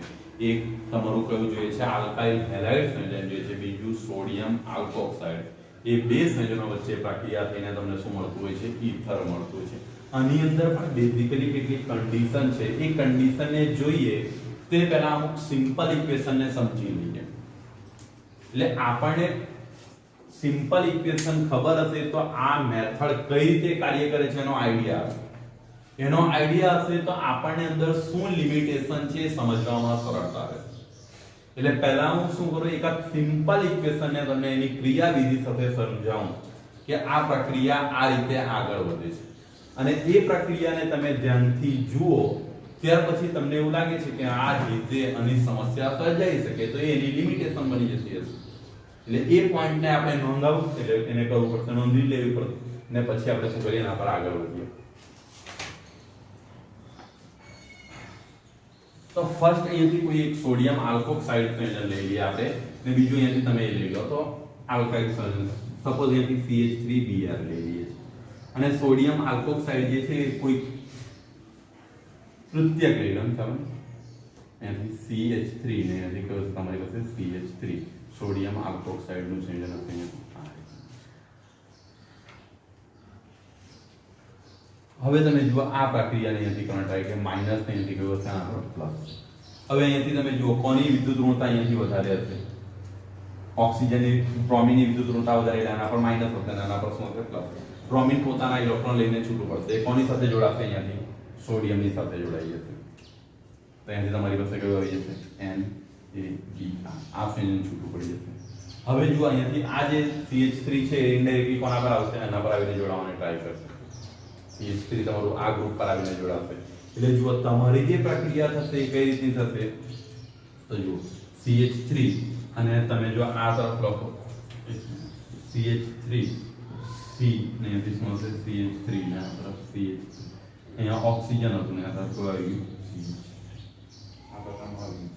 એક તમારું કયું જોઈએ છે આલ્કાઇલ હેલાઇડ સંયોજન જોઈએ છે બીજું સોડિયમ આલ્કોક્સાઇડ એ બે સંયોજનો વચ્ચે પ્રક્રિયા થઈને તમને શું મળતું હોય છે ઈથર મળતું હોય છે આની અંદર પણ બેઝિકલી કેટલીક કન્ડિશન છે એ કન્ડિશનને જોઈએ તે પહેલા અમુક સિમ્પલ ઇક્વેશનને સમજી લઈએ એટલે આપણને સિમ્પલ ઇક્વેશન ખબર હશે તો આ મેથડ કઈ રીતે કાર્ય કરે છે એનો આઈડિયા હશે તો આપણને અંદર શું લિમિટેશન છે એ સમજવામાં સરળતા રહેશે એટલે પહેલા હું શું કરું એક સિમ્પલ ઇક્વેશન ને તમને એની ક્રિયાવિધિ સાથે સમજાવું કે આ પ્રક્રિયા આ રીતે આગળ વધે છે અને એ પ્રક્રિયાને તમે ધ્યાનથી જુઓ ત્યાર પછી તમને એવું લાગે છે કે આ રીતે આની સમસ્યા સર્જાઈ શકે તો એની લિમિટેશન બની જતી હશે એટલે એ પોઈન્ટને આપણે નોંધાવવું એટલે એને કરવું પડશે નોંધી લેવી પડશે ને પછી આપણે શું કરીએ એના પર આગળ વધીએ તો ફર્સ્ટ અહીંયાથી કોઈ એક સોડિયમ આલ્કોક્સાઇડ સંયોજન લઈ લઈએ આપણે ને બીજું અહીંયાથી તમે એ લઈ લો તો આલ્કાઇલ સંયોજન સપોઝ અહીંયાથી CH3Br લઈ લઈએ અને સોડિયમ આલ્કોક્સાઇડ જે છે કોઈ તૃતીયક લઈ લો તમે અહીંયાથી CH3 ને અહીંયાથી કયો તમારી પાસે CH3 સોડિયમ આલ્કોક્સાઇડ નું સંયોજન હશે હવે તમે જુઓ આ પ્રક્રિયાને અહીંયાથી કરંટ આવે કે માઈનસ અહીંયાથી કયો હશે આનો પ્લસ હવે અહીંયાથી તમે જુઓ કોની વિદ્યુત ઋણતા અહીંયાથી વધારે હશે ઓક્સિજનની બ્રોમિનની વિદ્યુત ઋણતા વધારે એટલે આના પર માઈનસ હશે અને આના પર શું હશે પ્લસ બ્રોમિન પોતાના ઇલેક્ટ્રોન લઈને છૂટું પડશે એ કોની સાથે જોડાશે અહીંયાથી સોડિયમની સાથે જોડાઈ જશે તો અહીંયાથી તમારી પાસે કયો આવી જશે NaBr આ સંયોજન છૂટું પડી જશે હવે જુઓ અહીંયાથી આ જે CH3 છે એ ઇનડાયરેક્ટલી કોના પર આવશે આના પર આવીને જોડાવાની ટ્રાય કરશે CH3 તમારું આ ગ્રુપ પર આવીને જોડાશે એટલે જુઓ તમારી જે પ્રક્રિયા થશે એ કઈ રીતની થશે તો જુઓ CH3 અને તમે જો આ તરફ લખો CH3 C ને અહીંયાથી શું હશે CH3 ને આ તરફ CH3 અહીંયા ઓક્સિજન હતું ને આ તરફ કોઈ આવી ગયું આ પ્રકારનું આવી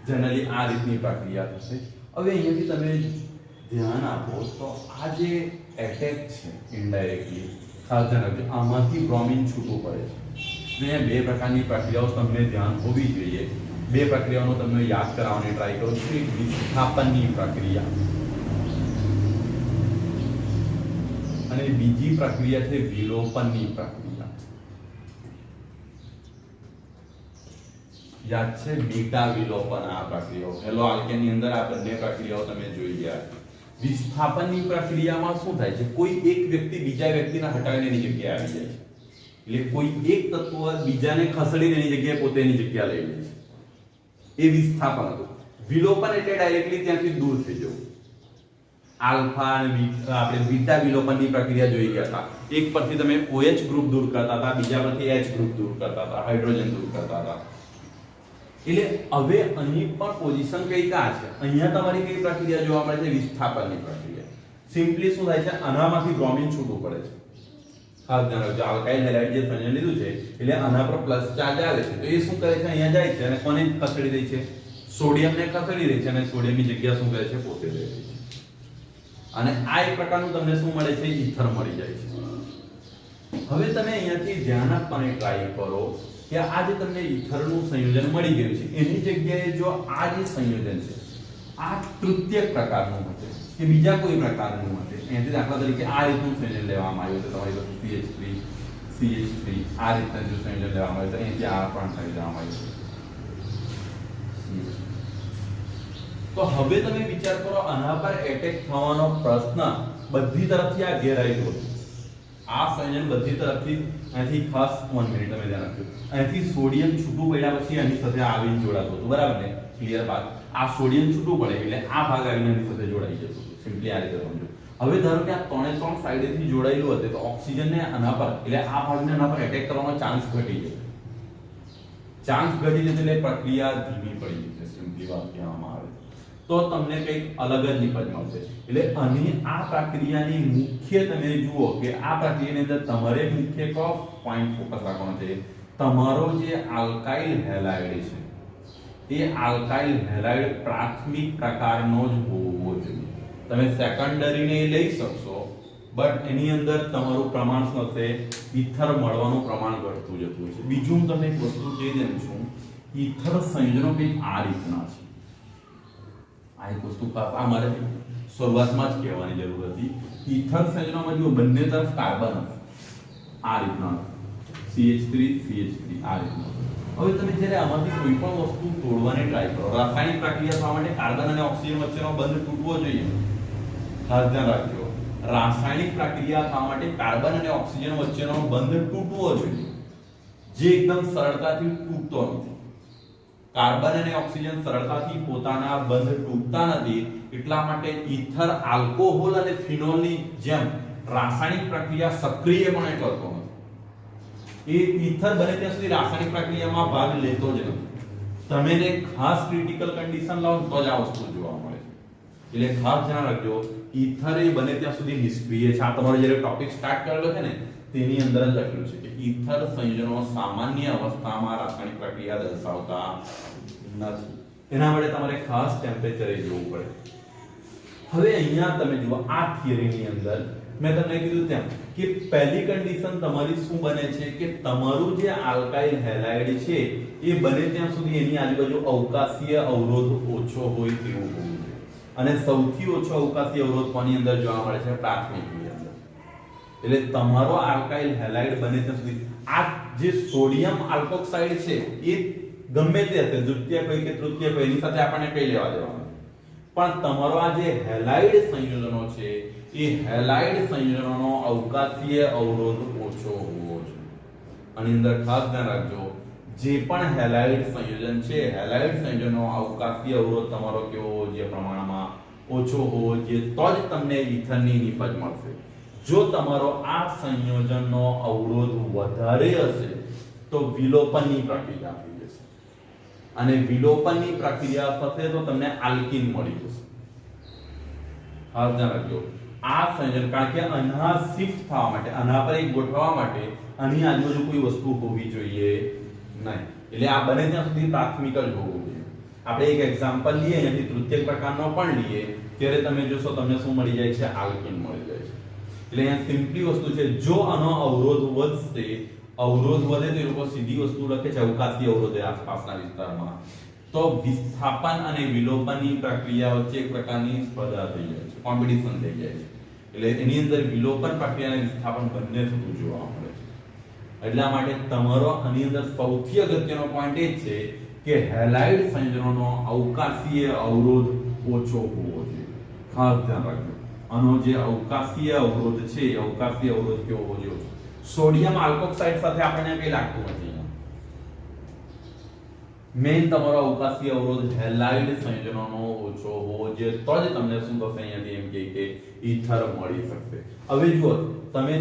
જનરલી આ રીતની પ્રક્રિયા થશે હવે અહીંયાથી તમે ધ્યાન આપો તો આ જે એટેક છે ઇનડાયરેક્ટલી ખાસ ધ્યાન રાખજો આમાંથી બ્રોમિન છૂટું પડે છે ને બે પ્રકારની પ્રક્રિયાઓ તમને ધ્યાન હોવી જોઈએ બે પ્રક્રિયાઓનો તમને યાદ કરાવવાની ટ્રાય કરું છું એક વિસ્થાપનની પ્રક્રિયા અને બીજી પ્રક્રિયા છે વિલોપનની પ્રક્રિયા યાદ છે બીટા વિલોપન આ પ્રક્રિયાઓ હેલો આલ્કેનની અંદર આ બંને પ્રક્રિયાઓ તમે જોઈ ગયા વિસ્થાપનની પ્રક્રિયામાં શું થાય છે કોઈ એક વ્યક્તિ બીજા વ્યક્તિને હટાવીને એની જગ્યાએ આવી જાય છે એટલે કોઈ એક તત્વ બીજાને ખસેડીને એની જગ્યાએ પોતે એની જગ્યા લઈ લે છે એ વિસ્થાપન હતું વિલોપન એટલે ડાયરેક્ટલી ત્યાંથી દૂર થઈ જવું આલ્ફા અને આપણે બીટા વિલોપનની પ્રક્રિયા જોઈ ગયા હતા એક પરથી તમે OH ગ્રુપ દૂર કરતા હતા બીજા પરથી H ગ્રુપ દૂર કરતા હતા હાઇડ્રોજન દૂર કરતા હતા એટલે હવે અહીં પણ પોઝિશન કઈ કા છે અહીંયા તમારી કઈ પ્રક્રિયા જોવા મળે છે વિસ્થાપનની પ્રક્રિયા સિમ્પલી શું થાય છે આનામાંથી બ્રોમિન છૂટું પડે છે ખાસ ધ્યાન રાખજો આલ્કાઇલ હેલાઇડ જે સંયોજન લીધું છે એટલે આના પર પ્લસ ચાર્જ આવે છે તો એ શું કરે છે અહીંયા જાય છે અને કોને ખસેડી દે છે સોડિયમને ખસેડી દે છે અને સોડિયમની જગ્યા શું કરે છે પોતે લે છે અને આ એક પ્રકારનું તમને શું મળે છે, ઈથર મળી જાય છે। હવે તમે અહીંયાથી ધ્યાન આપવાની ટ્રાય કરો કે આ જે તમને ઈથરનું સંયોજન મળી ગયું છે એની જગ્યાએ જો આ જે સંયોજન છે આ તૃતીયક પ્રકારનું હશે કે બીજા કોઈ પ્રકારનું હશે, એનાથી દાખલા તરીકે આ રીતનું સંયોજન લેવામાં આવ્યું તો તમારી પાસે CH3 આ રીતના જો સંયોજન લેવામાં આવ્યું તો અહીંથી આ પણ થઈ જવામાં આવ્યું। તો હવે તમે વિચાર કરો આના પર એટેક થવાનો પ્રશ્ન બધી તરફથી આ ઘેરાયેલો છે, આ સંયોજન બધી તરફથી અહીંથી ખાસ 1 મિનિટ તમે ધ્યાન રાખજો, અહીંથી સોડિયમ છૂટું પડ્યા પછી આની સાથે આવીને જોડાતું હતું, બરાબર ને, ક્લિયર બાત, આ સોડિયમ છૂટું પડે એટલે આ ભાગ આવીને આની સાથે જોડાઈ જતો હતો, સિમ્પલી આ રીતે સમજો। હવે ધારો કે આ ત્રણે ત્રણ સાઈડેથી જોડાયેલું હતું તો ઓક્સિજનને આના પર એટલે આ ભાગને આના પર એટેક કરવાનો ચાન્સ ઘટી જાય, ચાન્સ ઘટી જશે એટલે પ્રક્રિયા ધીમી પડી જશે, સિમ્પલી વાત કહેવામાં આવે તો તમને કંઈક અલગ જ નિપજ મળશે। એટલે આની આ પ્રક્રિયાની મુખ્ય તમે જુઓ કે આ પ્રક્રિયાની અંદર તમારે મુખ્ય કયો પોઈન્ટ ફોકસ રાખવાનો છે, તમારો જે આલ્કાઇલ હેલાઇડ છે એ આલ્કાઇલ હેલાઇડ પ્રાથમિક પ્રકારનો જ હોવો જોઈએ। તમે સેકન્ડરી ને લઈ શકશો બટ એની અંદર તમારું પ્રમાણ શું હશે, ઈથર મળવાનું પ્રમાણ ઘટતું જતું છે। બીજું હું તમને એક વસ્તુ કહી દઉં છું, ઈથર સંયોજનો કંઈક આ રીતના છે, આ એક વસ્તુ મારે શરૂઆતમાં જ કહેવાની જરૂર હતી, ઈથર સંયોજનોમાં જો બંને તરફ કાર્બન હશે આ રીતના CH3 આ રીતના। હવે તમે જ્યારે આમાંથી કોઈ પણ વસ્તુ તોડવાની ટ્રાય કરો, રાસાયણિક પ્રક્રિયા થવા માટે કાર્બન અને ઓક્સિજન વચ્ચેનો બંધ તૂટવો જોઈએ, ખાસ ધ્યાન રાખજો, રાસાયણિક પ્રક્રિયા થવા માટે કાર્બન અને ઓક્સિજન વચ્ચેનો બંધ તૂટવો જોઈએ, જે એકદમ સરળતાથી તૂટતો નથી। કાર્બન અને ઓક્સિજન સરળતાથી પોતાના બંધ તૂટતા નથી, એટલા માટે ઈથર આલ્કોહોલ અને ફિનોલની જેમ રાસાયણિક પ્રક્રિયા સક્રિયપણે કરતો નથી, એ ઈથર બને ત્યાં સુધી રાસાયણિક પ્રક્રિયામાં ભાગ લેતો જ નથી। તમે ને ખાસ ક્રિટિકલ કન્ડિશન લાવો તો જ આ વસ્તુ જોવા મળે છે, એટલે ખાસ ધ્યાન રાખજો, ઈથર એ બને ત્યાં સુધી નિષ્ક્રિય છે। આ તમારો જ્યારે ટોપિક સ્ટાર્ટ કરેલો છે ને તેની અંદર જ લખ્યું છે કે ઈથર સંયોજનો સામાન્ય અવસ્થામાં રાસાયણિક પ્રક્રિયા દર્શાવતા નથી, એના માટે તમારે ખાસ ટેમ્પરેચરે જોવું પડે। હવે અહીંયા તમે જુઓ આ થિયરીની અંદર મેં તમને કીધું તેમ કે પહેલી કન્ડિશન તમારી શું બને છે કે તમારું જે આલ્કાઇલ હેલાઇડ છે એ બને ત્યાં સુધી એની આજુબાજુ અવકાશીય અવરોધ ઓછો હોય તેવું હોવું જોઈએ, અને સૌથી ઓછો અવકાશીય અવરોધ કોની અંદર જોવા મળે છે, પ્રાથમિકની અંદર। એટલે તમારો આલ્કાઇલ હેલાઇડ બને ત્યાં સુધી આ જે સોડિયમ આલ્કોક્સાઇડ છે એ ગમે તે હશે, દ્વિતીય કોઈ કે તૃતીય કોઈ, એની સાથે આપણને કઈ લેવા દેવાનું, પણ તમારો આ જે હેલાઇડ સંયોજનો છે એ હેલાઇડ સંયોજનોનો અવકાશીય અવરોધ ઓછો હોવો જોઈએ। આની અંદર ખાસ ધ્યાન રાખજો, જે પણ હેલાઇડ સંયોજન છે, હેલાઇડ સંયોજનનો અવકાશીય અવરોધ તમારો કેવો હોવો જોઈએ, પ્રમાણમાં ઓછો હોવો જોઈએ, તો જ તમને ઈથરની નિપજ મળશે। જો તમારો આ સંયોજનનો અવરોધ વધારે હશે તો વિલોપનની પ્રક્રિયા થઈ જશે, અને વિલોપનની પ્રક્રિયા થશે તો તમને આલ્કીન મળી જશે। ખાસ ધ્યાન રાખજો, આ સંયોજન કારણ કે આના શિફ્ટ થવા માટે, આના પર એક ગોઠવવા માટે આની આજુબાજુ કોઈ વસ્તુ હોવી જોઈએ નહીં, એટલે આ બને ત્યાં સુધી પ્રાથમિક જ હોવું જોઈએ। આપણે એક એક્ઝામ્પલ લઈએ, અહીંયાથી તૃતીયક પ્રકારનો પણ લઈએ, ત્યારે તમે જોશો તમને શું મળી જાય છે, આલ્કીન મળી જાય છે। એટલે અહીંયા સિમ્પલી વસ્તુ છે, જો આનો અવરોધ વધશે, અવરોધ વધે તો એ લોકો સીધી વસ્તુ લખે છે અવકાશી અવરોધ આસપાસના વિસ્તારમાં, તો વિસ્થાપન અને વિલોપનની પ્રક્રિયા વચ્ચે એક પ્રકારની સ્પર્ધા થઈ જાય છે, કોમ્પિટિશન થઈ જાય છે, એટલે એની અંદર વિલોપન પ્રક્રિયા અને વિસ્થાપન બંને થતું જોવા મળે છે। એટલા માટે તમારો આની અંદર સૌથી અગત્યનો પોઈન્ટ એ છે કે હેલાઇડ સંયોજનોનો અવકાશીય અવરોધ ઓછો હોવો જોઈએ, ખાસ ધ્યાન રાખજો। આનો જે અવકાશીય અવરોધ છે, અવકાશીય અવરોધ કેવો હોવો જોઈએ, સોડિયમ આલ્કોક્સાઇડ સાથે આપણને કઈ લાગતું નથી, મેઈન તમારો અવકાશીય અવરોધ હેલાઇડ સંયોજનોનો ઓછો હોવો જોઈએ, તો જ તમને શું થશે, અહીંયાથી એમ કે ઈથર મળી શકશે। હવે જુઓ, તમે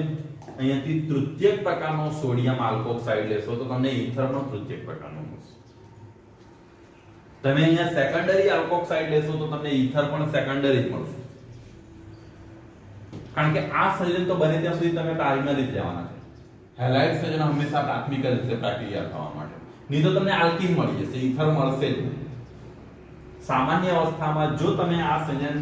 અહીંયાથી તૃતીયક પ્રકારનો સોડિયમ આલ્કોક્સાઇડ લેશો તો તમને ઈથરનો તૃતીયક પ્રકારનો મળશે, તમે અહીંયા સેકન્ડરી આલ્કોક્સાઇડ લેશો તો તમને ઈથર પણ સેકન્ડરી જ મળશે, કારણ કે આ સંયોજન તો બને ત્યાં સુધી તમે પ્રાઇમરી જ લેવાના છે, હેલાઇડ સંયોજન હંમેશા પ્રાથમિક જ છે પ્રક્રિયા થવા માટે, નહીં તો તમને આલ્કીન મળી જશે, ઈથર મળશે જ નહીં। સામાન્ય અવસ્થામાં જો તમે આ સંયોજન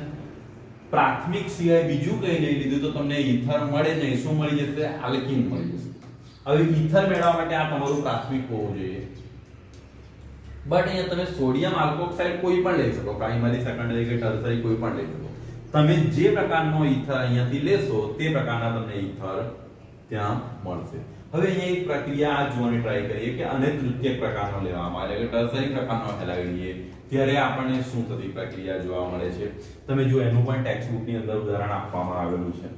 પ્રાથમિક સિવાય બીજું કંઈ નહીં લીધું તો તમને ઈથર મળે નહીં. શું મળી જશે? આલ્કીન મળી જશે. હવે ઈથર મેળવવા માટે આ તમારું પ્રાથમિક હોવું જોઈએ. બટ અહીંયા તમે સોડિયમ આલ્કોક્સાઇડ કોઈ પણ લઈ શકો, પ્રાઇમરી, સેકન્ડરી કે ટર્શરી કોઈ પણ લઈ શકો. તમે જે પ્રકારનો ઈથર અહીંયાથી લેશો તે પ્રકારના તમને ઈથર ત્યાં મળશે. હવે અહીંયા એક પ્રક્રિયા આ જોવાની ટ્રાય કરીએ કે અને તૃતીયક પ્રકારનો લેવામાં આવે કે ટર્શરી પ્રકારનો હલાવી લઈએ ત્યારે આપણને શું થતી પ્રક્રિયા જોવા મળે છે. તમે જો એનું પણ ટેક્સ્ટ બુક ની અંદર ઉદાહરણ આપવામાં આવેલું છે.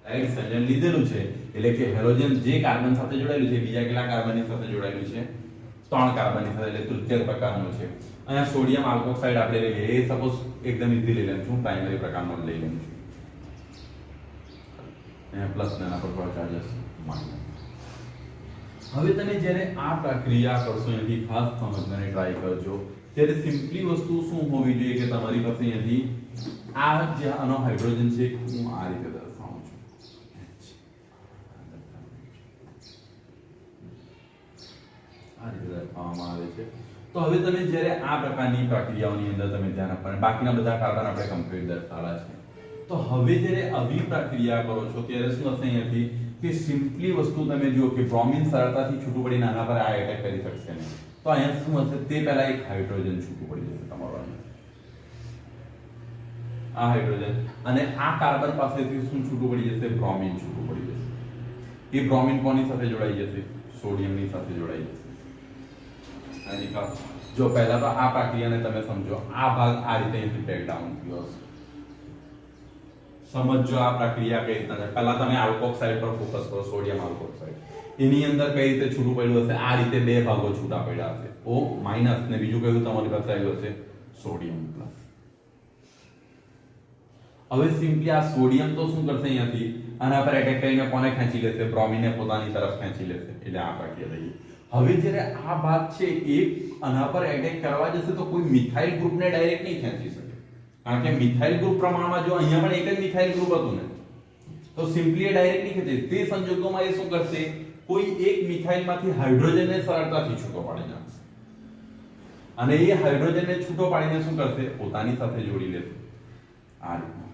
રાઈટ, સંયોજન લીધેલું છે એટલે કે હેલોજન જે કાર્બન સાથે જોડાયેલું છે બીજા કેટલા કાર્બનની સાથે જોડાયેલું છે? 3 કાર્બનની સાથે, એટલે તૃતીયક પ્રકારનો છે. અહીંયા સોડિયમ આલ્કોક્સાઇડ આપણે લઈએ, એ સપોઝ એકદમ ઈઝી લઈ લેવું છું, પ્રાઇમરી પ્રકારનો લઈ લેવું છું. અહીંયા પ્લસ ના પર ચાર્જીસ માઈનસ. હવે તમે જ્યારે આ પ્રક્રિયા કરશો એની ખાસ સમજવાની ટ્રાય કરજો ત્યારે સિમ્પલી વસ્તુ શું હોવી જોઈએ કે તમારી પાસે અહીંયાથી આ જે આનો હાઇડ્રોજન છે હું આ રીતે દર્શાવું છું. આ રીતે દર્શાવવામાં આવે છે. તો હવે તમે જ્યારે આ પ્રકારની પ્રક્રિયાઓની અંદર તમે ધ્યાન આપવાનું, બાકીના બધા કાર્બન આપણે કમ્પ્લીટ દર્શાવેલા છે. તો હવે જ્યારે આવી પ્રક્રિયા કરો છો ત્યારે શું થશે અહીંયાથી કે સિમ્પલી વસ્તુ તમે જુઓ કે બ્રોમિન સરળતાથી છૂટું પડીને આના પર આ એટેક કરી શકશે નહીં. તો અહીંયા શું હશે? તે પહેલા એક હાઇડ્રોજન છૂટું પડી જશે તમારો અહીંયા. આ હાઇડ્રોજન અને આ કાર્બન પાસેથી શું છૂટું પડી જશે? બ્રોમિન છૂટું પડી જશે. એ બ્રોમિન કોની સાથે જોડાઈ જશે? સોડિયમની સાથે જોડાઈ જશે. આની ખાસ જો પહેલા તો આ પ્રક્રિયાને તમે સમજો. આ ભાગ આ રીતે અહીંથી બ્રેક ડાઉન થયો હશે. સમજો આ પ્રક્રિયા કઈ રીતના છે. પહેલા તમે આલ્કોક્સાઇડ પર ફોકસ કરો, સોડિયમ આલ્કોક્સાઇડ. એની અંદર કઈ રીતે છૂટું પડ્યું હશે? આ રીતે બે ભાગો છૂટા પડ્યા હશે. O માઈનસ ને બીજું કયું તમારી પાસે આવ્યું હશે? Sodium plus. હવે સિમ્પલી આ સોડિયમ તો શું કરશે? અહીંયાથી આના પર એટેક કરીને કોને ખેંચી લેશે? બ્રોમિનને પોતાની તરફ ખેંચી લેશે. એટલે આ પ્રક્રિયા થઈ. હવે જ્યારે આ ભાગ છે એ આના પર એટેક કરવા જશે તો કોઈ મિથાઇલ ગ્રુપને ડાયરેક્ટ નહીં ખેંચી શકે. કારણ કે મિથાઇલ ગ્રુપ પ્રમાણમાં જો અહીંયા પણ એક જ મિથાઇલ ગ્રુપ હતું ને તો સિમ્પલી ડાયરેક્ટ નહીં ખેંચે. તે સંજોગોમાં એ શું કરશે? કોઈ એક મિથાઇલમાંથી હાઇડ્રોજનને સરળતાથી છૂટો પાડી નાખશે અને એ હાઇડ્રોજનને છૂટો પાડીને શું કરશે? પોતાની સાથે જોડી લેશે. આ રીતના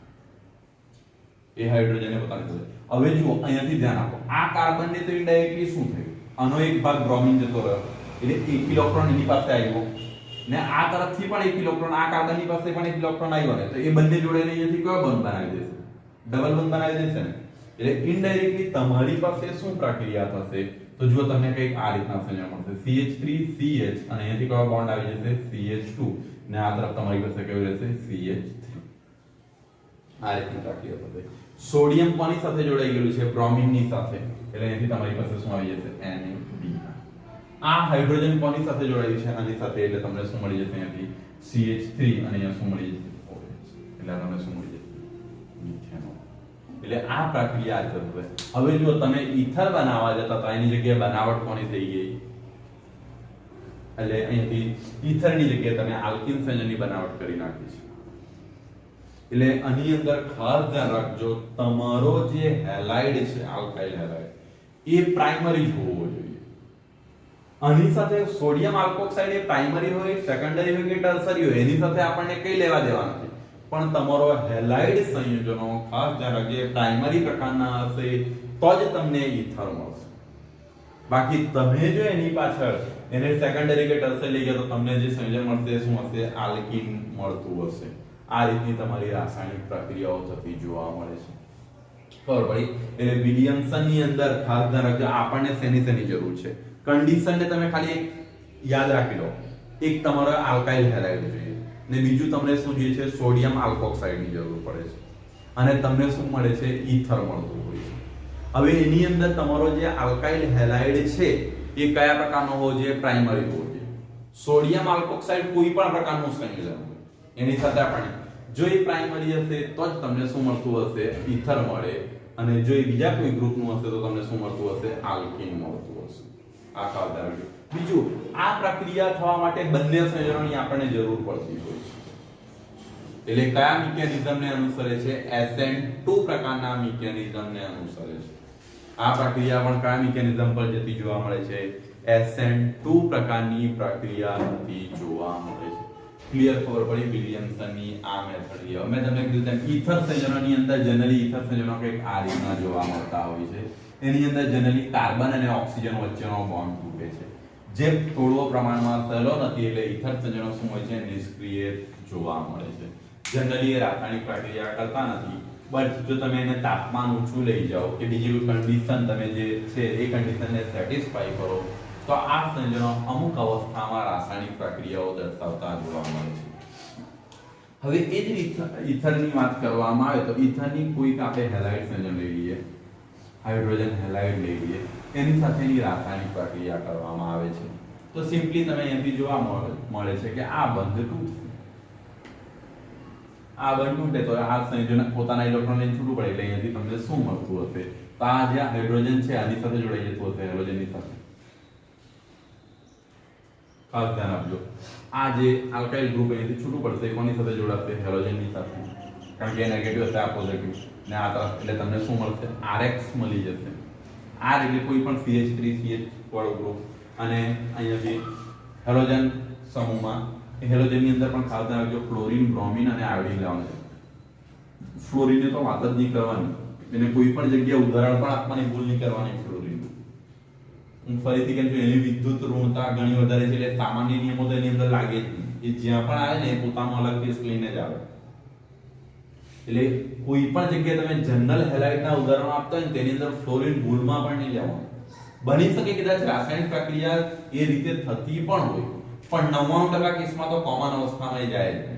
એ હાઇડ્રોજનને પોતાની સાથે. હવે જુઓ અહીંયાથી ધ્યાન આપો. આ કાર્બનને તો ઇનડાયરેક્ટલી શું થયું? આનો એક ભાગ બ્રોમિન જતો રહ્યો એટલે એક ઇલેક્ટ્રોન એની પાસે આવ્યો ને આ તરફથી પણ એક ઇલેક્ટ્રોન, આ કાર્બનની પાસે પણ એક ઇલેક્ટ્રોન આવ્યો ને તો એ બંને જોડેને અહીંયાથી કયો બંધ બનાવી દેશે? ડબલ બંધ બનાવી દેશે ને. એટલે ઇનડાયરેક્ટલી તમારી પાસે શું પ્રક્રિયા થશે? તો જો તમને કંઈક આ રીતના સંયોજન મળશે CH3 CH અને અહીંયાથી કયો બોન્ડ આવી જશે? CH2 ને આ તરફ તમારી પાસે કેવું રહેશે? CH3. આ રીતની પ્રક્રિયા થશે. સોડિયમ કોની સાથે જોડાઈ ગયેલું છે? બ્રોમિનની સાથે. એટલે અહીંયાથી તમારી પાસે શું આવી જશે? Na. આ હાઇડ્રોજન કોની સાથે જોડાયું છે? આની સાથે. એટલે તમને શું મળી જશે? અહીંયાથી CH3 અને અહીંયા શું મળી જશે? OH. એટલે તમને શું મળી જશે? મિથેનોલ. એટલે આ પ્રક્રિયા થશે. હવે જો તમે ઈથર બનાવવા જતા તો એની જગ્યાએ બનાવટ કોની થઈ ગઈ? એટલે અહીંથી ઈથરની જગ્યાએ તમે આલ્કીન સંયોજનની બનાવટ કરી નાખી છે. એટલે આની અંદર ખાસ ધ્યાન રાખજો તમારો જે હેલાઇડ છે, આલ્કાઇલ હેલાઇડ, એ પ્રાઇમરી હોવો જોઈએ. આની સાથે સોડિયમ આલ્કોક્સાઇડ એ પ્રાઇમરી હોય, સેકન્ડરી હોય કે ટર્શરી હોય એની સાથે આપણને કઈ લેવા દેવા નથી. પણ તમારો હેલાઇડ સંયોજનો ખાસ ધ્યાન રાખજો પ્રાઇમરી પ્રકારના હશે તો જ તમને ઈથર મળશે. બાકી તમે જો એની પાછળ એને સેકન્ડરી કે ટર્શરી લઈ ગયા તો તમને જે સંયોજન મળશે શું હશે? આલ્કીન મળતું હશે. આ રીતની તમારી રાસાયણિક પ્રક્રિયાઓ થતી જોવા મળે છે. ખબર પડી? એટલે વિલિયમસન ની અંદર ખાસ ધ્યાન રાખજો આપણને શેની જરૂર છે. કન્ડિશન ને તમે ખાલી એક યાદ રાખી લો. એક તમારો આલ્કાઇલ હેલાઇડ જોઈએ ને બીજું તમને શું જોઈએ છે? સોડિયમ આલ્કોક્સાઇડ ની જરૂર પડે છે અને તમને શું મળે છે? ઈથર મળતું હોય છે. હવે એની અંદર તમારો જે આલ્કાઇલ હેલાઇડ છે એ કયા પ્રકારનો હોવો જોઈએ? પ્રાઇમરી હોવો જોઈએ. સોડિયમ આલ્કોક્સાઇડ કોઈ પણ પ્રકારનું સંયોજન હોય એની સાથે આપણે જો એ પ્રાઇમરી હશે તો જ તમને શું મળતું હશે? ઈથર મળે. અને જો એ બીજા કોઈ ગ્રુપનું હશે તો તમને શું મળતું હશે? આલ્કીન મળતું હશે. આ ખાસ ધ્યાન રાખજો. બીજું, આ પ્રક્રિયા થવા માટે બંને સંયોજનોની આપણને જરૂર પડતી હોય છે. એટલે કયા મિકેનિઝમને અનુસરે છે? SN2 પ્રકારના મિકેનિઝમને અનુસરે છે. આ પ્રક્રિયા પણ કયા મિકેનિઝમ પર જતી જોવા મળે છે? SN2 પ્રકારની પ્રક્રિયા થતી જોવા મળે છે. ક્લિયર ખબર પડી વિલિયમ્સનની આ મેથડ લ્યો. મેં તમને કીધું તેમ ઈથર સંયોજનોની અંદર જનરલી ઈથર સંયોજનો કંઈક આ રીતના જોવા મળતા હોય છે. એની અંદર જનરલી કાર્બન અને ઓક્સિજન વચ્ચેનો બોન્ડ તૂટે છે, જે થોડો પ્રમાણમાં સહેલો નથી, એટલે ઈથર સંયોજનો શું હોય છે, નિષ્ક્રિય જોવા મળે છે. જનરલી એ રાસાયણિક પ્રક્રિયા કરતા નથી, બટ જો તમે એને તાપમાન ઊંચું લઈ જાઓ કે બીજી કોઈ કન્ડિશન તમે જે છે એ કન્ડિશનને સેટિસ્ફાઈ કરો તો આ સંયોજનો અમુક અવસ્થામાં રાસાયણિક પ્રક્રિયાઓ દર્શાવતા જોવા મળે છે. હવે એ જ ઈથરની વાત કરવામાં આવે તો ઈથરની કોઈક આપણે હેલાઇડ સંયોજન લઈ લઈએ, હાઇડ્રોજન હેલાઇડ લઈ લઈએ, એની સાથેની રાસાયણિક પ્રક્રિયા કરવામાં આવે છે. તો સિમ્પલી તમે અહીંયાથી જોવા મળે છે કે આ બંધ તૂટશે. આ બંધ તૂટે તો આ સંયોજન પોતાના ઇલેક્ટ્રોન લઈને છૂટું પડે, એટલે અહીંયાથી તમને શું મળતું હશે, તો આ જે હાઇડ્રોજન છે આની સાથે જોડાઈ જતું હશે હેલોજનની સાથે. ખાસ ધ્યાન આપજો, આ જે આલ્કાઇલ ગ્રુપ અહીંથી છૂટું પડશે કોની સાથે જોડાશે, હેલોજનની સાથે, કારણ કે એ નેગેટિવ હશે, આ પોઝિટિવ, ને આ તરફ, એટલે તમને શું મળશે, Rx મળી જશે. R એટલે કોઈ પણ CH3 CH વાળો ગ્રુપ, અને અહીંયાથી હેલોજન સમૂહમાં હેલોજનની અંદર પણ ખાસ ધ્યાન રાખજો ક્લોરીન, બ્રોમિન અને આયોડિન લેવાનું છે. ફ્લોરીનની તો વાત જ નહીં કરવાની, એને કોઈ પણ જગ્યાએ ઉદાહરણ પણ આપવાની ભૂલ નહીં કરવાની. ફ્લોરીન હું ફરીથી કહું છું, એની વિદ્યુત ઋણતા ઘણી વધારે છે, એટલે સામાન્ય નિયમો તો એની અંદર લાગે જ નહીં. એ જ્યાં પણ આવે ને એ પોતાનો અલગ ટેસ્ટ લઈને જ આવે. એટલે કોઈ પણ જગ્યાએ તમે જનરલ હેલાઇડના ઉદાહરણો આપતા હોય ને તેની અંદર ફ્લોરીન ભૂલમાં પણ નહીં લેવાનું. બની શકે કદાચ રાસાયણિક પ્રક્રિયા એ રીતે થતી પણ હોય, પણ 99% કેસમાં તો કોમન અવસ્થામાં જાય છે,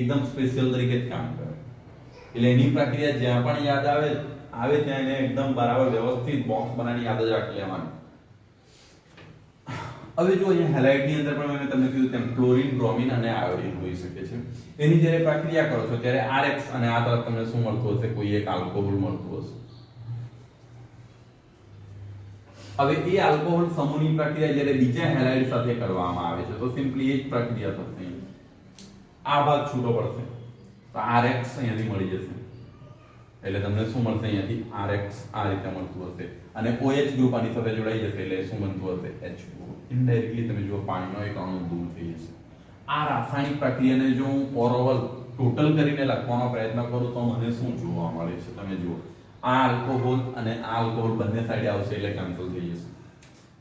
એકદમ સ્પેશિયલ તરીકે જ કામ કરે. એટલે એની પ્રક્રિયા જ્યાં પણ યાદ આવે ત્યાં એને એકદમ બરાબર વ્યવસ્થિત બોક્સ બનાવીને યાદ જ રાખી લેવાની. હવે જો અહીંયા હેલાઇડની અંદર પણ મેં તમને કીધું તેમ ક્લોરીન, બ્રોમિન અને આયોડિન હોઈ શકે છે. એની જ્યારે પ્રક્રિયા કરો છો ત્યારે Rx અને આ તરફ તમને શું મળતું હશે, કોઈ એક આલ્કોહોલ મળતું હશે. હવે એ આલ્કોહોલ સમૂહની પ્રક્રિયા જ્યારે બીજા હેલાઇડ સાથે કરવામાં આવે છે તો સિમ્પલી એ જ પ્રક્રિયા થશે. આ ભાગ છૂટો પડશે તો Rx અહીંયાથી મળી જશે, એટલે તમને શું મળશે, અહીંયાથી Rx આ રીતે મળતું હશે, અને OH ગ્રુપ આની સાથે જોડાઈ જશે, એટલે શું બનતું હશે, H2O. ઇનડાયરેક્ટલી તમે જુઓ પાણીનો એક અણુ દૂર થઈ જશે. આ રાસાયણિક પ્રક્રિયાને જો હું ઓવરઓલ ટોટલ કરીને લખવાનો પ્રયત્ન કરું તો મને શું જોવા મળે છે, તમે જુઓ આ આલ્કોહોલ અને આ આલ્કોહોલ બંને સાઈડે આવશે એટલે કેન્સલ થઈ જશે.